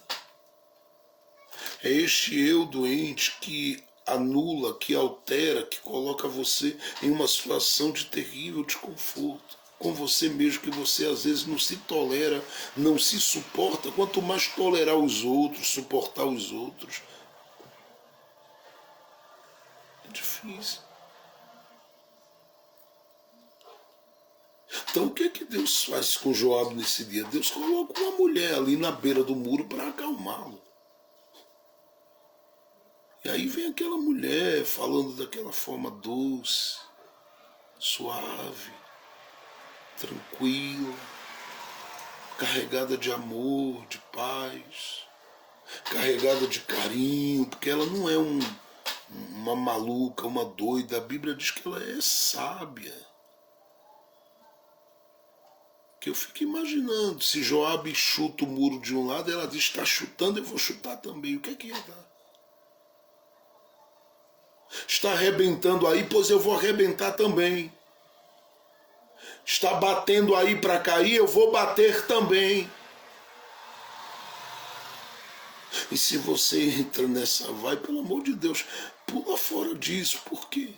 É este eu doente que anula, que altera, que coloca você em uma situação de terrível desconforto. Com você mesmo, que você às vezes não se tolera, não se suporta. Quanto mais tolerar os outros, suportar os outros, é difícil. Então o que é que Deus faz com Joabe nesse dia? Deus coloca uma mulher ali na beira do muro para acalmá-lo. E aí vem aquela mulher falando daquela forma doce, suave, tranquila, carregada de amor, de paz. carregada de carinho, porque ela não é uma maluca, uma doida. A Bíblia diz que ela é sábia. Que eu fico imaginando, se Joabe chuta o muro de um lado, ela diz, está chutando, eu vou chutar também. O que é que ia dar? Está arrebentando aí, pois eu vou arrebentar também. Está batendo aí para cair, eu vou bater também. E se você entra nessa vai, pelo amor de Deus, pula fora disso. Por quê?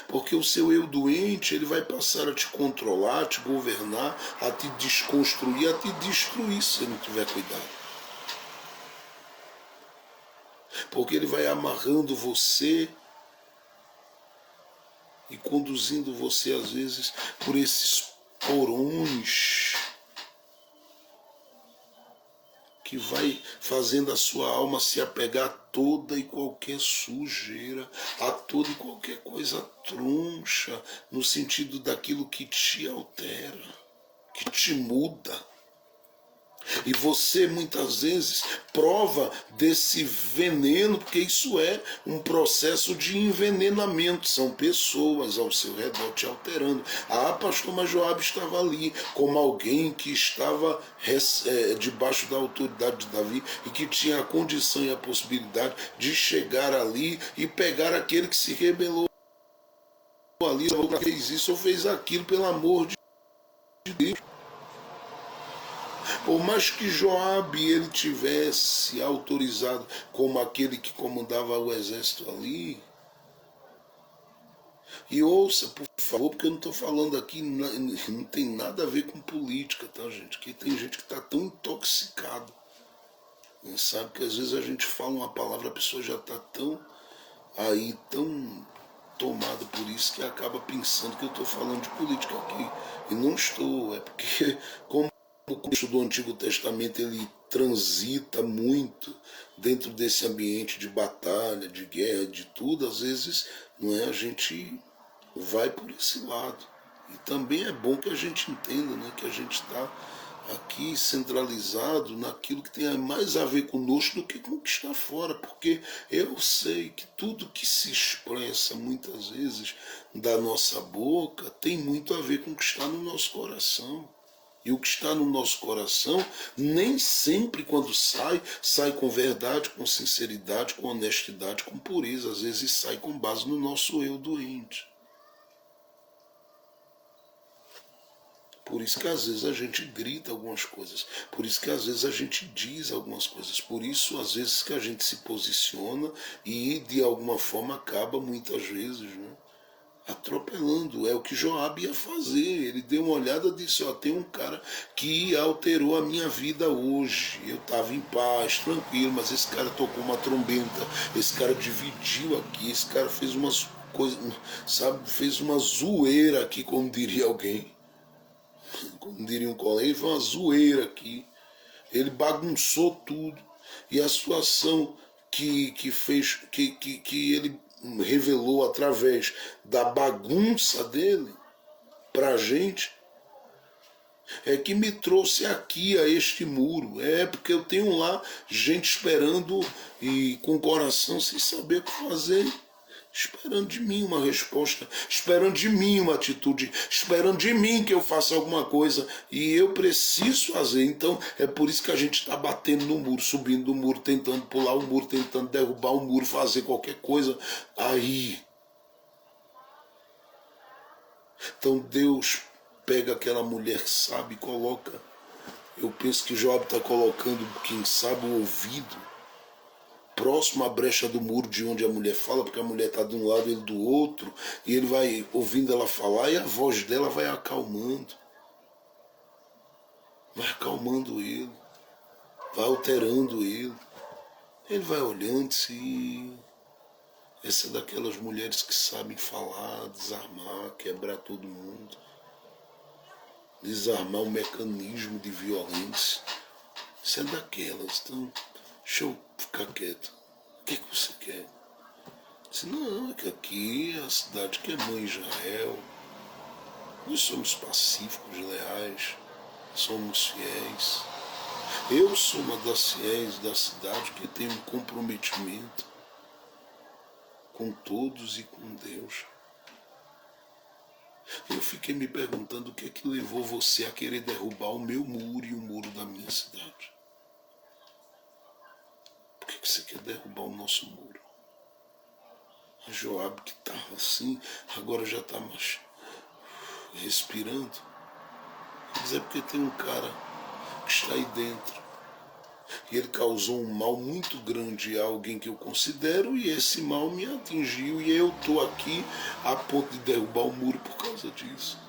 Porque o seu eu doente, ele vai passar a te controlar, a te governar, a te desconstruir, a te destruir se você não tiver cuidado. Porque ele vai amarrando você e conduzindo você, às vezes, por esses porões que vai fazendo a sua alma se apegar a toda e qualquer sujeira, a toda e qualquer coisa troncha, no sentido daquilo que te altera, que te muda. E você muitas vezes prova desse veneno, porque isso é um processo de envenenamento. São pessoas ao seu redor te alterando. Ah, pastor, mas Joabe estava ali como alguém que estava debaixo da autoridade de Davi e que tinha a condição e a possibilidade de chegar ali e pegar aquele que se rebelou ali, ou fez isso ou fez aquilo, pelo amor de Deus. Por mais que Joabe ele tivesse autorizado como aquele que comandava o exército ali, e ouça, por favor, porque eu não estou falando aqui, não tem nada a ver com política, tá, gente? Que tem gente que está tão intoxicado, sabe? Que às vezes a gente fala uma palavra, a pessoa já está tão tão tomada por isso que acaba pensando que eu estou falando de política aqui. E não estou, é porque como o contexto do Antigo Testamento ele transita muito dentro desse ambiente de batalha, de guerra, de tudo, às vezes não é, a gente vai por esse lado. E também é bom que a gente entenda, né, que a gente está aqui centralizado naquilo que tem mais a ver conosco do que com o que está fora, porque eu sei que tudo que se expressa muitas vezes da nossa boca tem muito a ver com o que está no nosso coração. E o que está no nosso coração, nem sempre quando sai com verdade, com sinceridade, com honestidade, com pureza. Às vezes sai com base no nosso eu doente. Por isso que às vezes a gente grita algumas coisas. Por isso que às vezes a gente diz algumas coisas. Por isso às vezes que a gente se posiciona e de alguma forma acaba muitas vezes, né, atropelando. É o que Joabe ia fazer. Ele deu uma olhada e disse, ó, tem um cara que alterou a minha vida hoje. Eu estava em paz, tranquilo, mas esse cara tocou uma trombeta, esse cara dividiu aqui, esse cara fez umas coisas, sabe, fez uma zoeira aqui, como diria alguém. Como diria um colega, foi uma zoeira aqui. Ele bagunçou tudo. E a situação que ele revelou através da bagunça dele para a gente é que me trouxe aqui a este muro. É porque eu tenho lá gente esperando e com o coração sem saber o que fazer, esperando de mim uma resposta, esperando de mim uma atitude, esperando de mim que eu faça alguma coisa, e eu preciso fazer. Então é por isso que a gente está batendo no muro, subindo no muro, tentando pular o muro, tentando derrubar o muro, fazer qualquer coisa aí. Então Deus pega aquela mulher sábia e coloca, eu penso que Joabe está colocando, quem sabe, o ouvido próximo à brecha do muro de onde a mulher fala, porque a mulher está de um lado e ele do outro, e ele vai ouvindo ela falar e a voz dela vai acalmando ele, vai alterando ele. Ele vai olhando-se, essa é daquelas mulheres que sabem falar, desarmar, quebrar todo mundo, desarmar um mecanismo de violência. Isso é daquelas. Então, deixa eu ficar quieto. O que você quer? Disse, não, é que aqui é a cidade que é mãe Israel. Nós somos pacíficos, leais, somos fiéis. Eu sou uma das fiéis da cidade que tem um comprometimento com todos e com Deus. Eu fiquei me perguntando o que é que levou você a querer derrubar o meu muro e o muro da minha cidade. Por que você quer derrubar o nosso muro? A Joabe, que estava assim, agora já está mais respirando. Mas é porque tem um cara que está aí dentro. E ele causou um mal muito grande a alguém que eu considero, e esse mal me atingiu, e eu estou aqui a ponto de derrubar o muro por causa disso.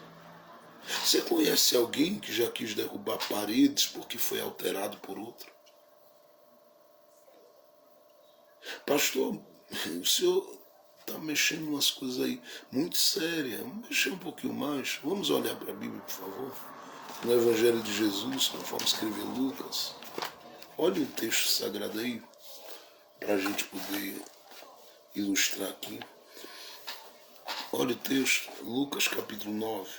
Você conhece alguém que já quis derrubar paredes porque foi alterado por outro? Pastor, o senhor está mexendo em umas coisas aí muito sérias. Vamos mexer um pouquinho mais. Vamos olhar para a Bíblia, por favor. No Evangelho de Jesus, conforme escreveu Lucas. Olha o texto sagrado aí, para a gente poder ilustrar aqui. Olha o texto, Lucas capítulo 9.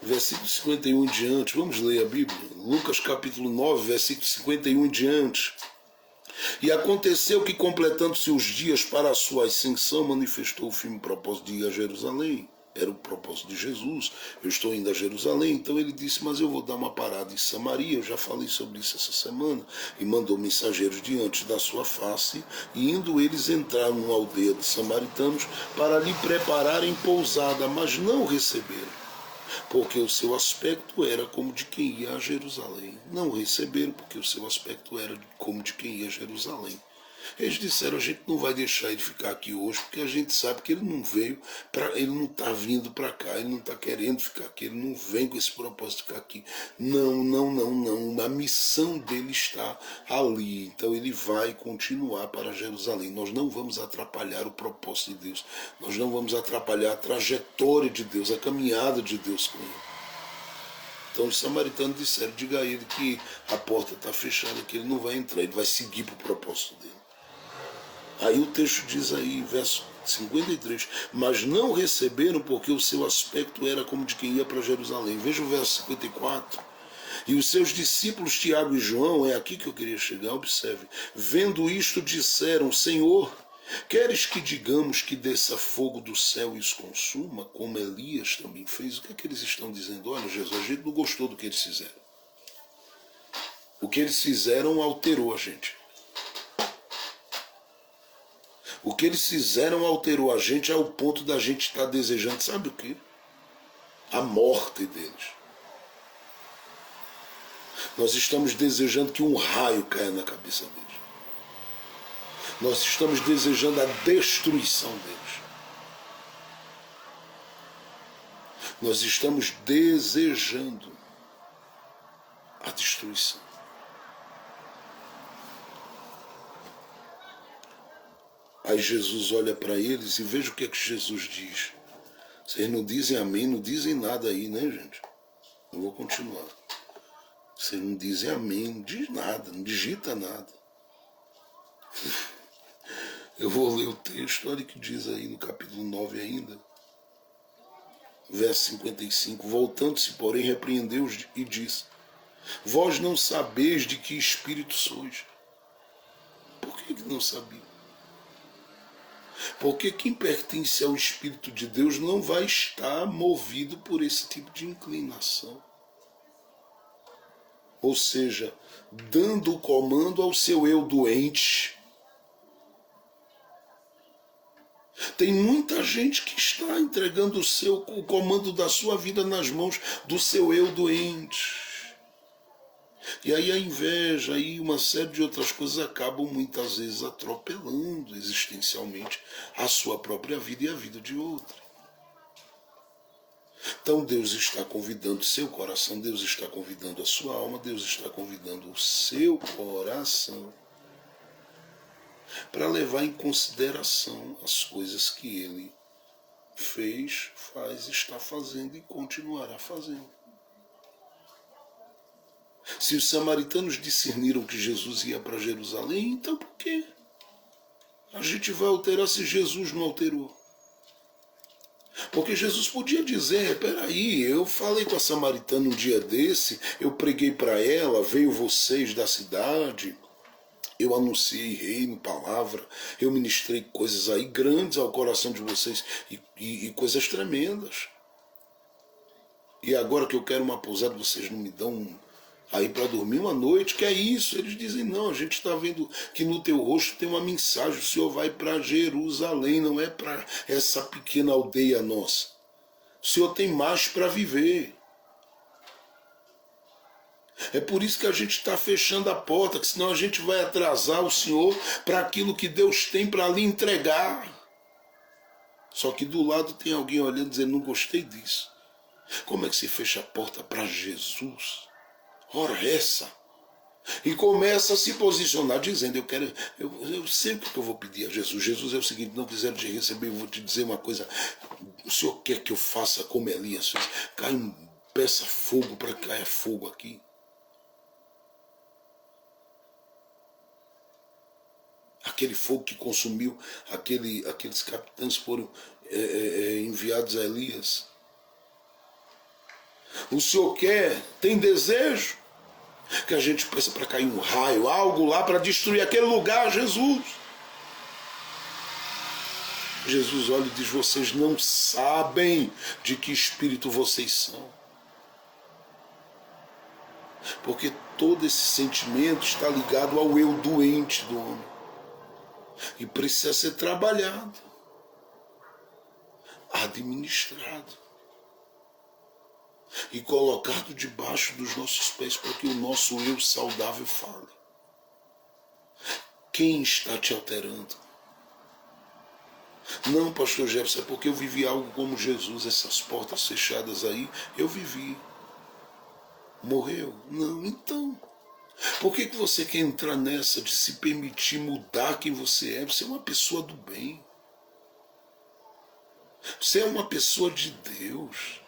Versículo 51 em diante, vamos ler a Bíblia. Lucas capítulo 9, versículo 51 em diante. E aconteceu que, completando-se os dias para a sua ascensão, manifestou o firme propósito de ir a Jerusalém. Era o propósito de Jesus. Eu estou indo a Jerusalém. Então ele disse, mas eu vou dar uma parada em Samaria. Eu já falei sobre isso essa semana. E mandou mensageiros diante da sua face. E indo eles entraram numa aldeia de samaritanos para lhe prepararem pousada, mas não o receberam, porque o seu aspecto era como de quem ia a Jerusalém. Não o receberam, porque o seu aspecto era como de quem ia a Jerusalém. Eles disseram, a gente não vai deixar ele ficar aqui hoje, porque a gente sabe que ele não veio, ele não está vindo para cá, ele não está querendo ficar aqui, ele não vem com esse propósito de ficar aqui. Não. A missão dele está ali, então ele vai continuar para Jerusalém. Nós não vamos atrapalhar o propósito de Deus, nós não vamos atrapalhar a trajetória de Deus, a caminhada de Deus com ele. Então os samaritanos disseram, diga a ele que a porta está fechada, que ele não vai entrar, ele vai seguir para o propósito dele. Aí o texto diz aí, verso 53, mas não receberam porque o seu aspecto era como de quem ia para Jerusalém. Veja o verso 54. E os seus discípulos Tiago e João, é aqui que eu queria chegar, observe, vendo isto disseram, Senhor, queres que digamos que desça fogo do céu e os consuma, como Elias também fez? O que é que eles estão dizendo? Olha, Jesus, a gente não gostou do que eles fizeram. O que eles fizeram alterou a gente. O que eles fizeram alterou a gente ao ponto da gente estar desejando, sabe o quê? A morte deles. Nós estamos desejando que um raio caia na cabeça deles. Nós estamos desejando a destruição deles. Nós estamos desejando a destruição. Aí Jesus olha para eles e veja o que é que Jesus diz. Vocês não dizem amém, não dizem nada aí, né, gente? Eu vou continuar. Vocês não dizem amém, não diz nada, não digita nada. Eu vou ler o texto, olha o que diz aí no capítulo 9 ainda. Verso 55. Voltando-se, porém, repreendeu-os e disse, vós não sabeis de que espírito sois. Por que não sabiam? Porque quem pertence ao Espírito de Deus não vai estar movido por esse tipo de inclinação. Ou seja, dando o comando ao seu eu doente. Tem muita gente que está entregando o comando da sua vida nas mãos do seu eu doente. E aí a inveja e uma série de outras coisas acabam muitas vezes atropelando existencialmente a sua própria vida e a vida de outra. Então Deus está convidando seu coração, Deus está convidando a sua alma, Deus está convidando o seu coração para levar em consideração as coisas que ele fez, faz, está fazendo e continuará fazendo. Se os samaritanos discerniram que Jesus ia para Jerusalém, então por quê? A gente vai alterar se Jesus não alterou. Porque Jesus podia dizer, peraí, eu falei com a samaritana um dia desse, eu preguei para ela, veio vocês da cidade, eu anunciei reino, palavra, eu ministrei coisas aí grandes ao coração de vocês e coisas tremendas. E agora que eu quero uma pousada, vocês não me dão aí para dormir uma noite, que é isso? Eles dizem, não, a gente está vendo que no teu rosto tem uma mensagem, o Senhor vai para Jerusalém, não é para essa pequena aldeia nossa. O Senhor tem mais para viver. É por isso que a gente está fechando a porta, que senão a gente vai atrasar o Senhor para aquilo que Deus tem para lhe entregar. Só que do lado tem alguém olhando e dizendo, não gostei disso. Como é que se fecha a porta para Jesus? Ora essa. E começa a se posicionar dizendo, eu sempre que eu vou pedir a Jesus, Jesus é o seguinte, não quiser te receber, eu vou te dizer uma coisa, o Senhor quer que eu faça como Elias fez, peça fogo para que caia fogo aqui. Aquele fogo que consumiu, aqueles capitães foram enviados a Elias. O Senhor quer, tem desejo, que a gente peça para cair um raio, algo lá para destruir aquele lugar, Jesus. Jesus olha e diz, vocês não sabem de que espírito vocês são. Porque todo esse sentimento está ligado ao eu doente do homem. E precisa ser trabalhado, administrado e colocado debaixo dos nossos pés para que o nosso eu saudável fale. Quem está te alterando? Não, pastor Jefferson, é porque eu vivi algo como Jesus, essas portas fechadas aí, eu vivi. Morreu? Não, então. Por que você quer entrar nessa de se permitir mudar quem você é? Você é uma pessoa do bem. Você é uma pessoa de Deus.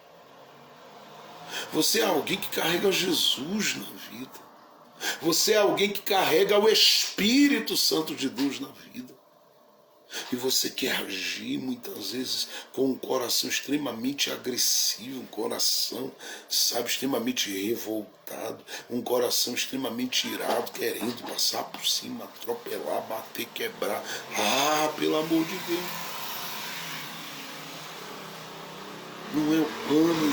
Você é alguém que carrega Jesus na vida. Você é alguém que carrega o Espírito Santo de Deus na vida. E você quer agir muitas vezes com um coração extremamente agressivo, um coração, extremamente revoltado, um coração extremamente irado, querendo passar por cima, atropelar, bater, quebrar. Ah, pelo amor de Deus. Não é o plano.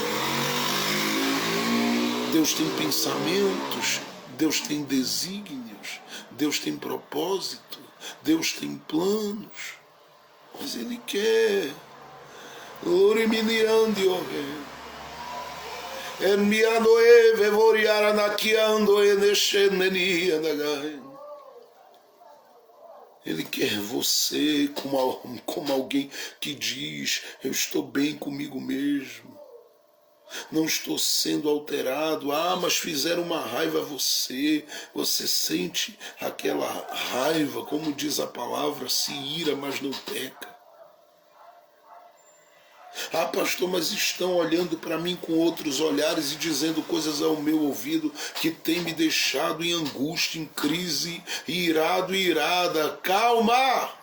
Deus tem pensamentos, Deus tem desígnios, Deus tem propósito, Deus tem planos, mas Ele quer. Ele quer você como alguém que diz, eu estou bem comigo mesmo. Não estou sendo alterado. Ah, mas fizeram uma raiva a você. Você sente aquela raiva, como diz a palavra, se ira, mas não peca. Ah, pastor, mas estão olhando para mim com outros olhares e dizendo coisas ao meu ouvido que tem me deixado em angústia, em crise, irado e irada. Calma!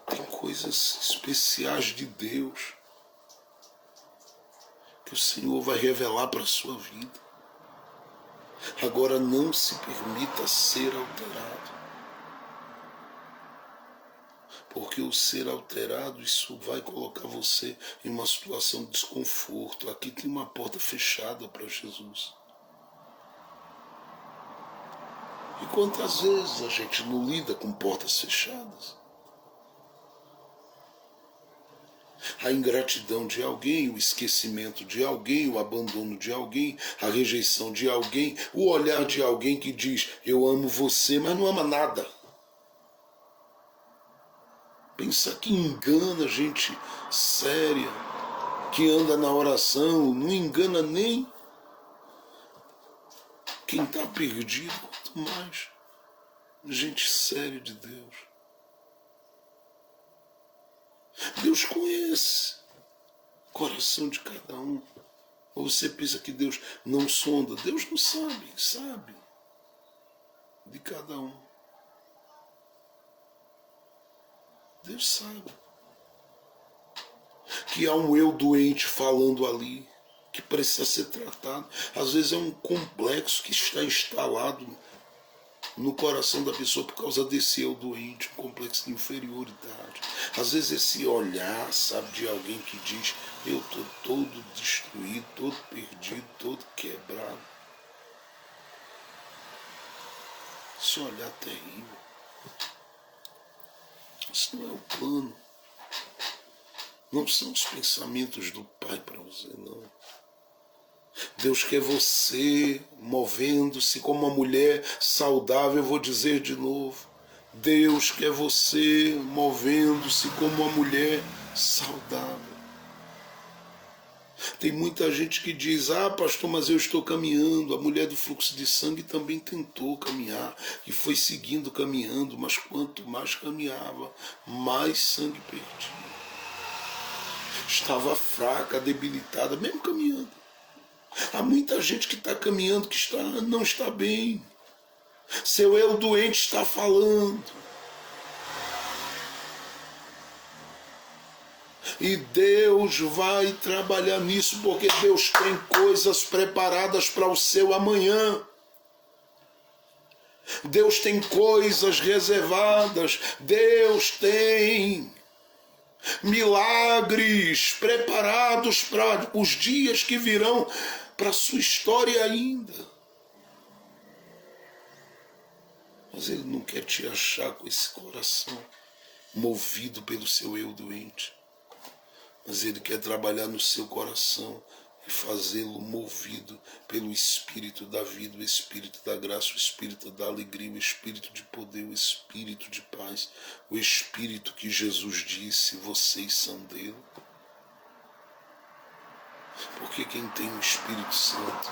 Tem coisas especiais de Deus que o Senhor vai revelar para a sua vida. Agora não se permita ser alterado. Porque o ser alterado, isso vai colocar você em uma situação de desconforto. Aqui tem uma porta fechada para Jesus. E quantas vezes a gente não lida com portas fechadas? A ingratidão de alguém, o esquecimento de alguém, o abandono de alguém, a rejeição de alguém, o olhar de alguém que diz, eu amo você, mas não ama nada. Pensa que engana gente séria, que anda na oração, não engana nem quem está perdido, quanto mais gente séria de Deus. Deus conhece o coração de cada um. Ou você pensa que Deus não sonda? Deus não sabe, sabe de cada um. Deus sabe. Que há um eu doente falando ali, que precisa ser tratado. Às vezes é um complexo que está instalado no coração da pessoa por causa desse eu doente, um complexo de inferioridade. Às vezes esse olhar, sabe, de alguém que diz, eu estou todo destruído, todo perdido, todo quebrado. Esse olhar terrível. Isso não é o plano. Não são os pensamentos do Pai para você, não. Deus quer você movendo-se como uma mulher saudável, eu vou dizer de novo. Deus quer você movendo-se como uma mulher saudável. Tem muita gente que diz, pastor, mas eu estou caminhando. A mulher do fluxo de sangue também tentou caminhar e foi seguindo, caminhando, mas quanto mais caminhava, mais sangue perdia. Estava fraca, debilitada, mesmo caminhando. Há muita gente que está caminhando que não está bem. Seu eu doente está falando. E Deus vai trabalhar nisso, porque Deus tem coisas preparadas para o seu amanhã. Deus tem coisas reservadas. Deus tem milagres preparados para os dias que virão, para a sua história ainda. Mas Ele não quer te achar com esse coração movido pelo seu eu doente. Mas Ele quer trabalhar no seu coração e fazê-lo movido pelo Espírito da vida, o Espírito da graça, o Espírito da alegria, o Espírito de poder, o Espírito de paz, o Espírito que Jesus disse, vocês são dele. Porque quem tem o Espírito Santo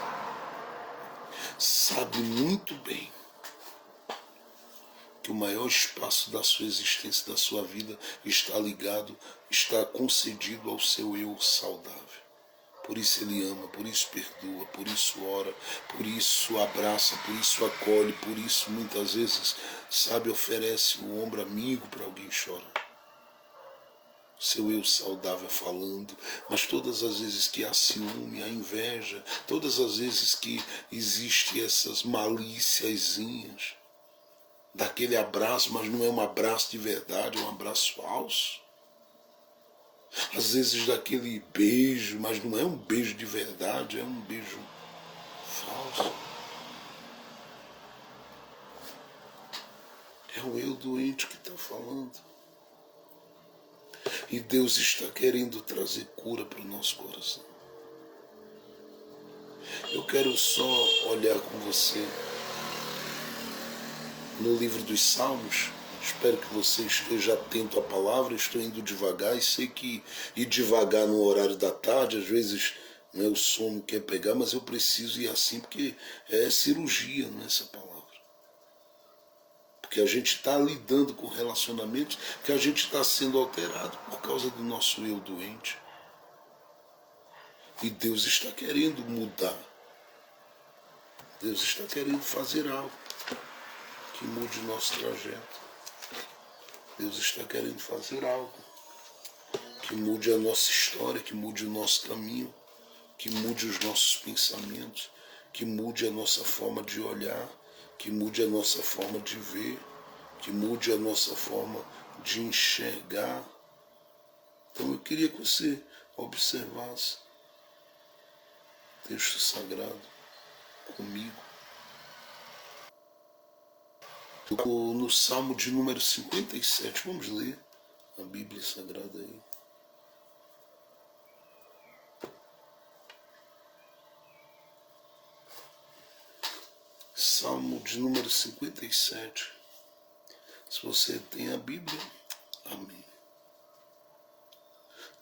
sabe muito bem que o maior espaço da sua existência, da sua vida, está ligado, está concedido ao seu eu saudável. Por isso ele ama, por isso perdoa, por isso ora, por isso abraça, por isso acolhe, por isso muitas vezes, sabe, oferece o ombro amigo para alguém chorar. Seu eu saudável falando, mas todas as vezes que há ciúme, há inveja, todas as vezes que existem essas malíciazinhas, daquele abraço, mas não é um abraço de verdade, é um abraço falso. Às vezes daquele beijo, mas não é um beijo de verdade, é um beijo falso. É o eu doente que está falando. E Deus está querendo trazer cura para o nosso coração. Eu quero só olhar com você no livro dos Salmos. Espero que você esteja atento à palavra. Estou indo devagar e sei que ir devagar no horário da tarde, às vezes o sono quer pegar, mas eu preciso ir assim porque é cirurgia nessa palavra. Porque a gente está lidando com relacionamentos que a gente está sendo alterado por causa do nosso eu doente. E Deus está querendo mudar. Deus está querendo fazer algo que mude o nosso trajeto. Deus está querendo fazer algo que mude a nossa história, que mude o nosso caminho, que mude os nossos pensamentos, que mude a nossa forma de olhar, que mude a nossa forma de ver, que mude a nossa forma de enxergar. Então eu queria que você observasse o texto sagrado comigo. No Salmo de número 57, vamos ler a Bíblia Sagrada aí. Salmo de número 57. Se você tem a Bíblia, amém.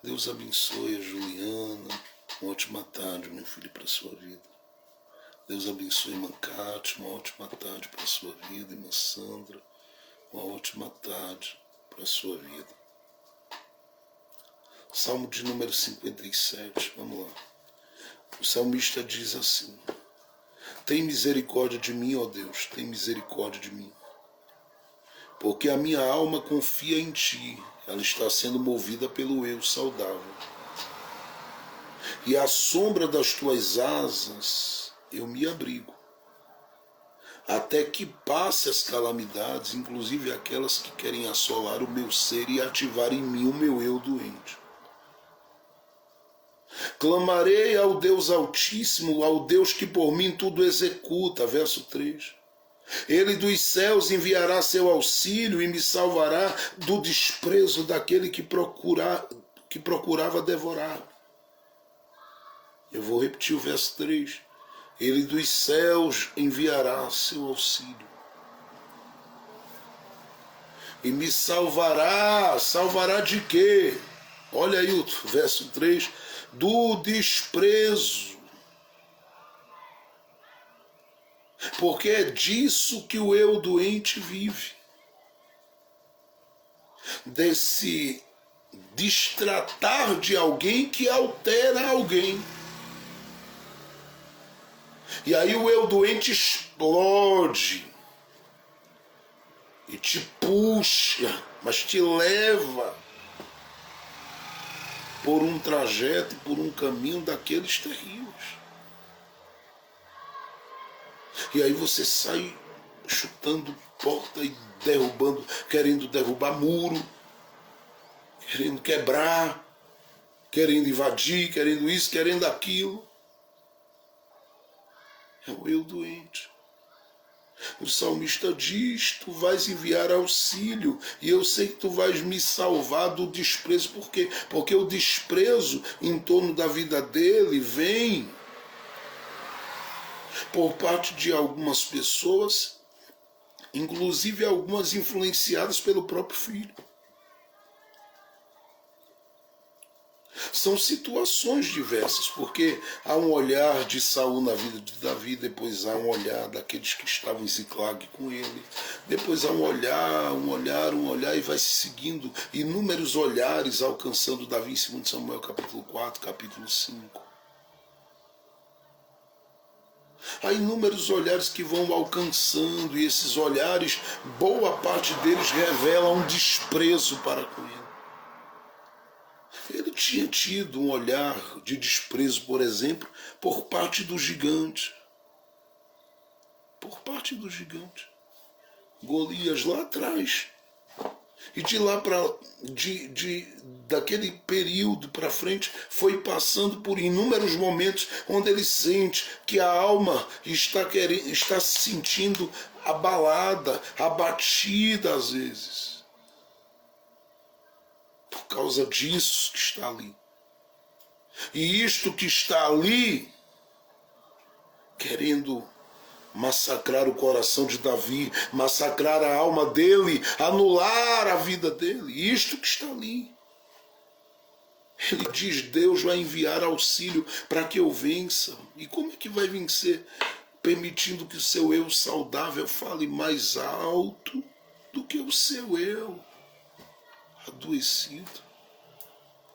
Deus abençoe a Juliana. Uma ótima tarde, meu filho, para a sua vida. Deus abençoe a irmã Cátia, uma ótima tarde para a sua vida, irmã Sandra, uma ótima tarde para a sua vida. Salmo de número 57, vamos lá. O salmista diz assim: tem misericórdia de mim, ó Deus, tem misericórdia de mim. porque a minha alma confia em ti. Ela está sendo movida pelo eu saudável. E à sombra das tuas asas eu me abrigo, até que passe as calamidades, inclusive aquelas que querem assolar o meu ser e ativar em mim o meu eu doente. Clamarei ao Deus Altíssimo, ao Deus que por mim tudo executa. Verso 3. Ele dos céus enviará seu auxílio e me salvará do desprezo daquele que procurava devorar. Eu vou repetir o verso 3. Ele dos céus enviará seu auxílio e me salvará. Salvará de quê? Olha aí o verso 3. Do desprezo. Porque é disso que o eu doente vive. Desse destratar de alguém que altera alguém. E aí o eu doente explode e te puxa, mas te leva por um trajeto, por um caminho daqueles terríveis. E aí você sai chutando porta e derrubando, querendo derrubar muro, querendo quebrar, querendo invadir, querendo isso, querendo aquilo. É o eu doente. O salmista diz: tu vais enviar auxílio e eu sei que tu vais me salvar do desprezo. Por quê? Porque o desprezo em torno da vida dele vem por parte de algumas pessoas, inclusive algumas influenciadas pelo próprio filho. São situações diversas, porque há um olhar de Saul na vida de Davi, depois há um olhar daqueles que estavam em Ziclag com ele, depois há um olhar, e vai se seguindo inúmeros olhares, alcançando Davi em 2 Samuel capítulo 4, capítulo 5. Há inúmeros olhares que vão alcançando, e esses olhares, boa parte deles revelam um desprezo para com ele. Ele tinha tido um olhar de desprezo, por exemplo, por parte do gigante. Por parte do gigante. Golias lá atrás. E de lá para daquele período para frente, foi passando por inúmeros momentos onde ele sente que a alma está se sentindo abalada, abatida às vezes. Por causa disso que está ali. E isto que está ali, querendo massacrar o coração de Davi, massacrar a alma dele, anular a vida dele. Isto que está ali. Ele diz: Deus vai enviar auxílio para que eu vença. E como é que vai vencer? Permitindo que o seu eu saudável fale mais alto do que o seu eu adoecido,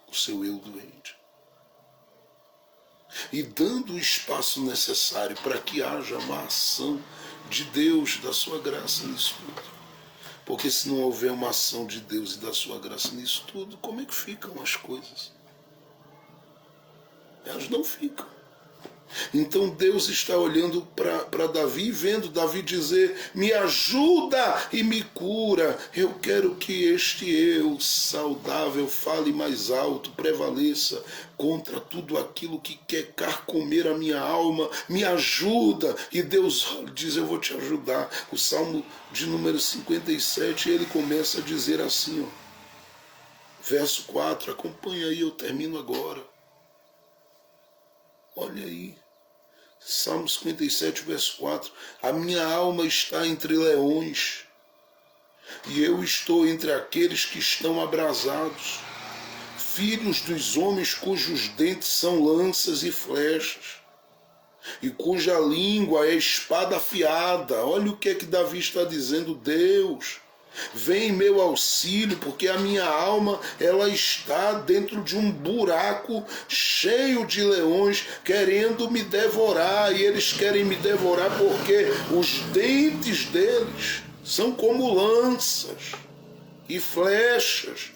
o seu eu doente. E dando o espaço necessário para que haja uma ação de Deus, da sua graça nisso tudo. Porque se não houver uma ação de Deus e da sua graça nisso tudo, como é que ficam as coisas? Elas não ficam. Então Deus está olhando para Davi, vendo Davi dizer: me ajuda e me cura. Eu quero que este eu saudável fale mais alto, prevaleça contra tudo aquilo que quer carcomer a minha alma. Me ajuda. E Deus diz: eu vou te ajudar. O Salmo de número 57, ele começa a dizer assim, verso 4, acompanha aí, eu termino agora. Olha aí, Salmo 57, verso 4. A minha alma está entre leões, e eu estou entre aqueles que estão abrasados, filhos dos homens cujos dentes são lanças e flechas, e cuja língua é espada afiada. Olha o que é que Davi está dizendo: Deus, vem em meu auxílio, porque a minha alma ela está dentro de um buraco cheio de leões querendo me devorar. E eles querem me devorar porque os dentes deles são como lanças e flechas.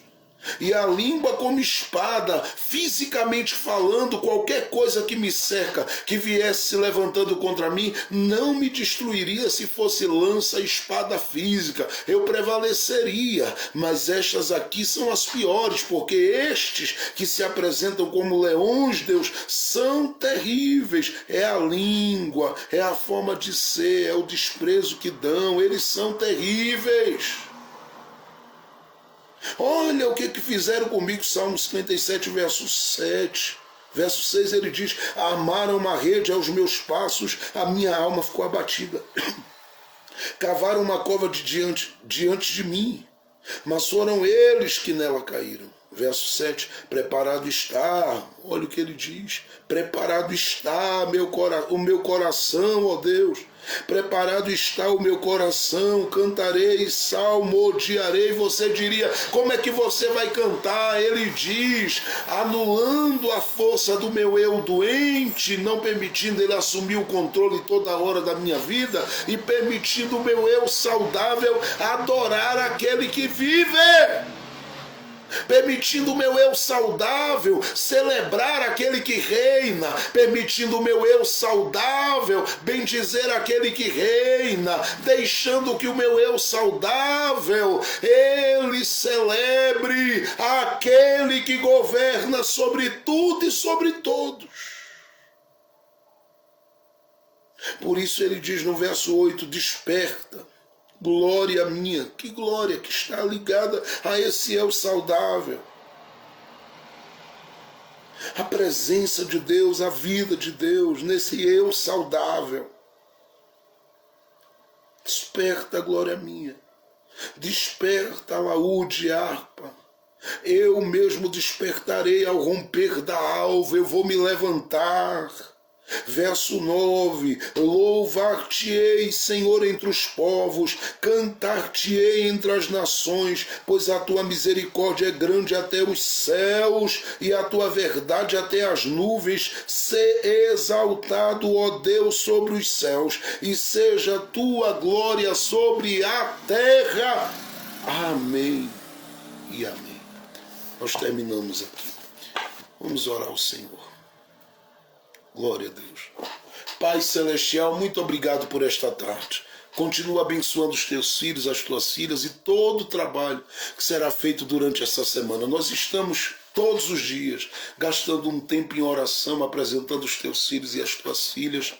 E a língua como espada, fisicamente falando, qualquer coisa que me cerca, que viesse se levantando contra mim, não me destruiria se fosse lança e espada física, eu prevaleceria. Mas estas aqui são as piores, porque estes que se apresentam como leões, Deus, são terríveis. É a língua, é a forma de ser, é o desprezo que dão, eles são terríveis. Olha o que fizeram comigo, Salmo 57, verso 7. Verso 6 ele diz: armaram uma rede aos meus passos, a minha alma ficou abatida. Cavaram uma cova diante de mim, mas foram eles que nela caíram. Verso 7, preparado está, olha o que ele diz, preparado está o meu coração, ó Deus, preparado está o meu coração, cantarei, salmodiarei. Você diria, como é que você vai cantar? Ele diz, anulando a força do meu eu doente, não permitindo ele assumir o controle toda hora da minha vida e permitindo o meu eu saudável adorar aquele que vive. Permitindo o meu eu saudável celebrar aquele que reina, permitindo o meu eu saudável bendizer aquele que reina, deixando que o meu eu saudável ele celebre aquele que governa sobre tudo e sobre todos. Por isso ele diz no verso 8, desperta, glória minha. Que glória que está ligada a esse eu saudável. A presença de Deus, a vida de Deus nesse eu saudável. Desperta, glória minha. Desperta, alaúde e harpa. Eu mesmo despertarei ao romper da alva, eu vou me levantar. Verso 9, louvar-te-ei, Senhor, entre os povos, cantar-te-ei entre as nações, pois a tua misericórdia é grande até os céus e a tua verdade até as nuvens. Se exaltado, ó Deus, sobre os céus, e seja a tua glória sobre a terra. Amém e amém. Nós terminamos aqui. Vamos orar ao Senhor. Glória a Deus. Pai Celestial, muito obrigado por esta tarde. Continua abençoando os teus filhos, as tuas filhas e todo o trabalho que será feito durante essa semana. Nós estamos todos os dias gastando um tempo em oração, apresentando os teus filhos e as tuas filhas.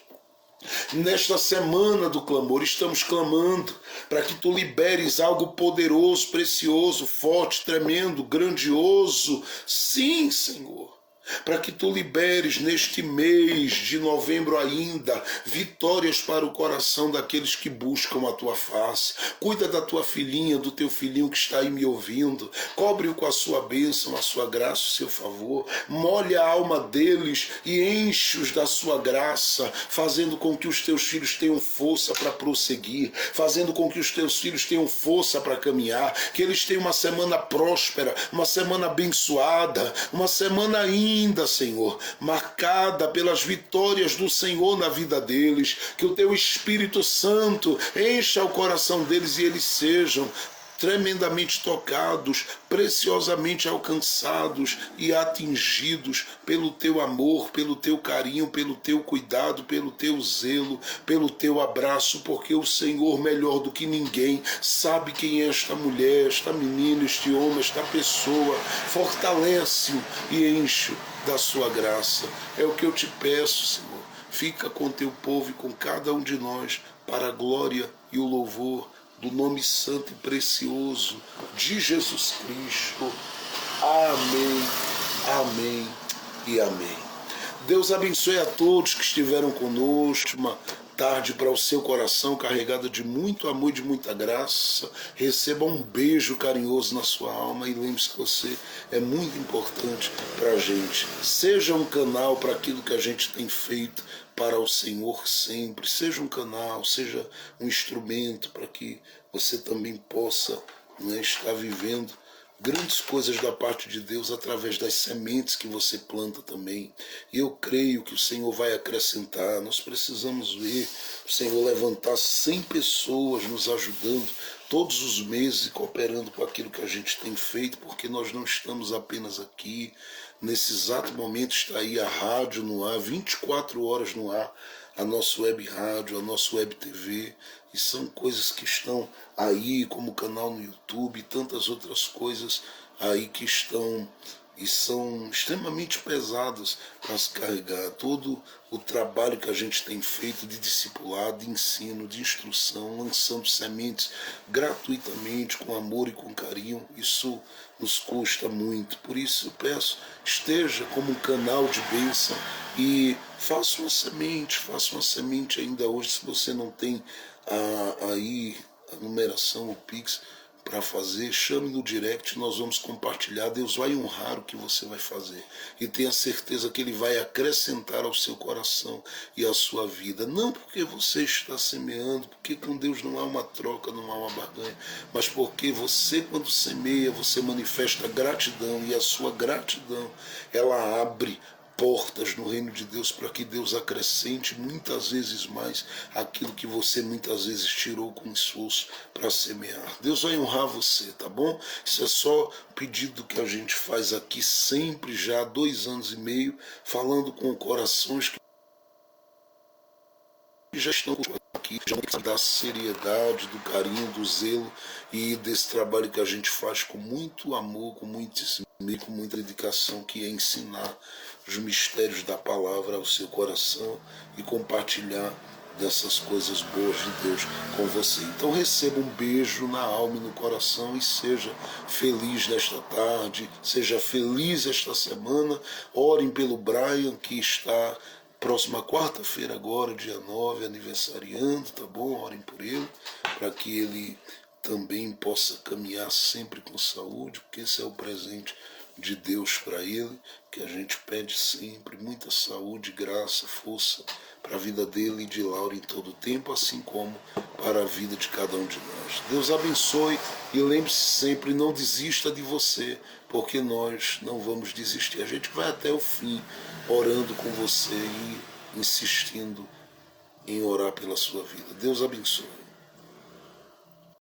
Nesta semana do clamor, estamos clamando para que tu liberes algo poderoso, precioso, forte, tremendo, grandioso. Sim, Senhor. Para que tu liberes neste mês de novembro ainda vitórias para o coração daqueles que buscam a tua face. Cuida da tua filhinha, do teu filhinho que está aí me ouvindo. Cobre-o com a sua bênção, a sua graça, o seu favor. Molha a alma deles e enche-os da sua graça, fazendo com que os teus filhos tenham força para prosseguir, fazendo com que os teus filhos tenham força para caminhar, que eles tenham uma semana próspera, uma semana abençoada, uma semana ainda, Senhor, marcada pelas vitórias do Senhor na vida deles, que o teu Espírito Santo encha o coração deles e eles sejam tremendamente tocados, preciosamente alcançados e atingidos pelo teu amor, pelo teu carinho, pelo teu cuidado, pelo teu zelo, pelo teu abraço, porque o Senhor, melhor do que ninguém, sabe quem é esta mulher, esta menina, este homem, esta pessoa. Fortalece-o e enche-o da sua graça. É o que eu te peço, Senhor. Fica com teu povo e com cada um de nós, para a glória e o louvor do nome santo e precioso de Jesus Cristo. Amém, amém e amém. Deus abençoe a todos que estiveram conosco. Uma tarde para o seu coração carregada de muito amor e de muita graça. Receba um beijo carinhoso na sua alma e lembre-se que você é muito importante para a gente. Seja um canal para aquilo que a gente tem feito para o Senhor sempre. Seja um canal, seja um instrumento para que você também possa, né, estar vivendo grandes coisas da parte de Deus através das sementes que você planta também. E eu creio que o Senhor vai acrescentar. Nós precisamos ver o Senhor levantar 100 pessoas nos ajudando todos os meses e cooperando com aquilo que a gente tem feito, porque nós não estamos apenas aqui. Nesse exato momento está aí a rádio no ar, 24 horas no ar, a nossa web rádio, a nossa web TV, e são coisas que estão aí, como o canal no YouTube e tantas outras coisas aí que estão e são extremamente pesadas para se carregar. Todo o trabalho que a gente tem feito de discipulado, de ensino, de instrução, lançando sementes gratuitamente, com amor e com carinho, isso nos custa muito. Por isso eu peço, esteja como um canal de bênção e faça uma semente ainda hoje, se você não tem aí a numeração, o Pix, para fazer, chame no direct, nós vamos compartilhar. Deus vai honrar o que você vai fazer e tenha certeza que Ele vai acrescentar ao seu coração e à sua vida, não porque você está semeando, porque com Deus não há uma troca, não há uma barganha, mas porque você, quando semeia, você manifesta gratidão, e a sua gratidão, ela abre portas no reino de Deus para que Deus acrescente muitas vezes mais aquilo que você muitas vezes tirou com esforço para semear. Deus vai honrar você, tá bom? Isso é só o pedido que a gente faz aqui sempre, já há 2 anos e meio, falando com corações que já estão aqui, já da seriedade, do carinho, do zelo e desse trabalho que a gente faz com muito amor, com muito esmero, com muita dedicação, que é ensinar os mistérios da palavra ao seu coração e compartilhar dessas coisas boas de Deus com você. Então receba um beijo na alma e no coração e seja feliz nesta tarde, seja feliz esta semana. Orem pelo Brian, que está próxima quarta-feira agora, dia 9, aniversariando, tá bom? Orem por ele, para que ele também possa caminhar sempre com saúde, porque esse é o presente de Deus para ele, que a gente pede sempre muita saúde, graça, força para a vida dele e de Laura em todo o tempo, assim como para a vida de cada um de nós. Deus abençoe e lembre-se sempre, não desista de você, porque nós não vamos desistir. A gente vai até o fim orando com você e insistindo em orar pela sua vida. Deus abençoe.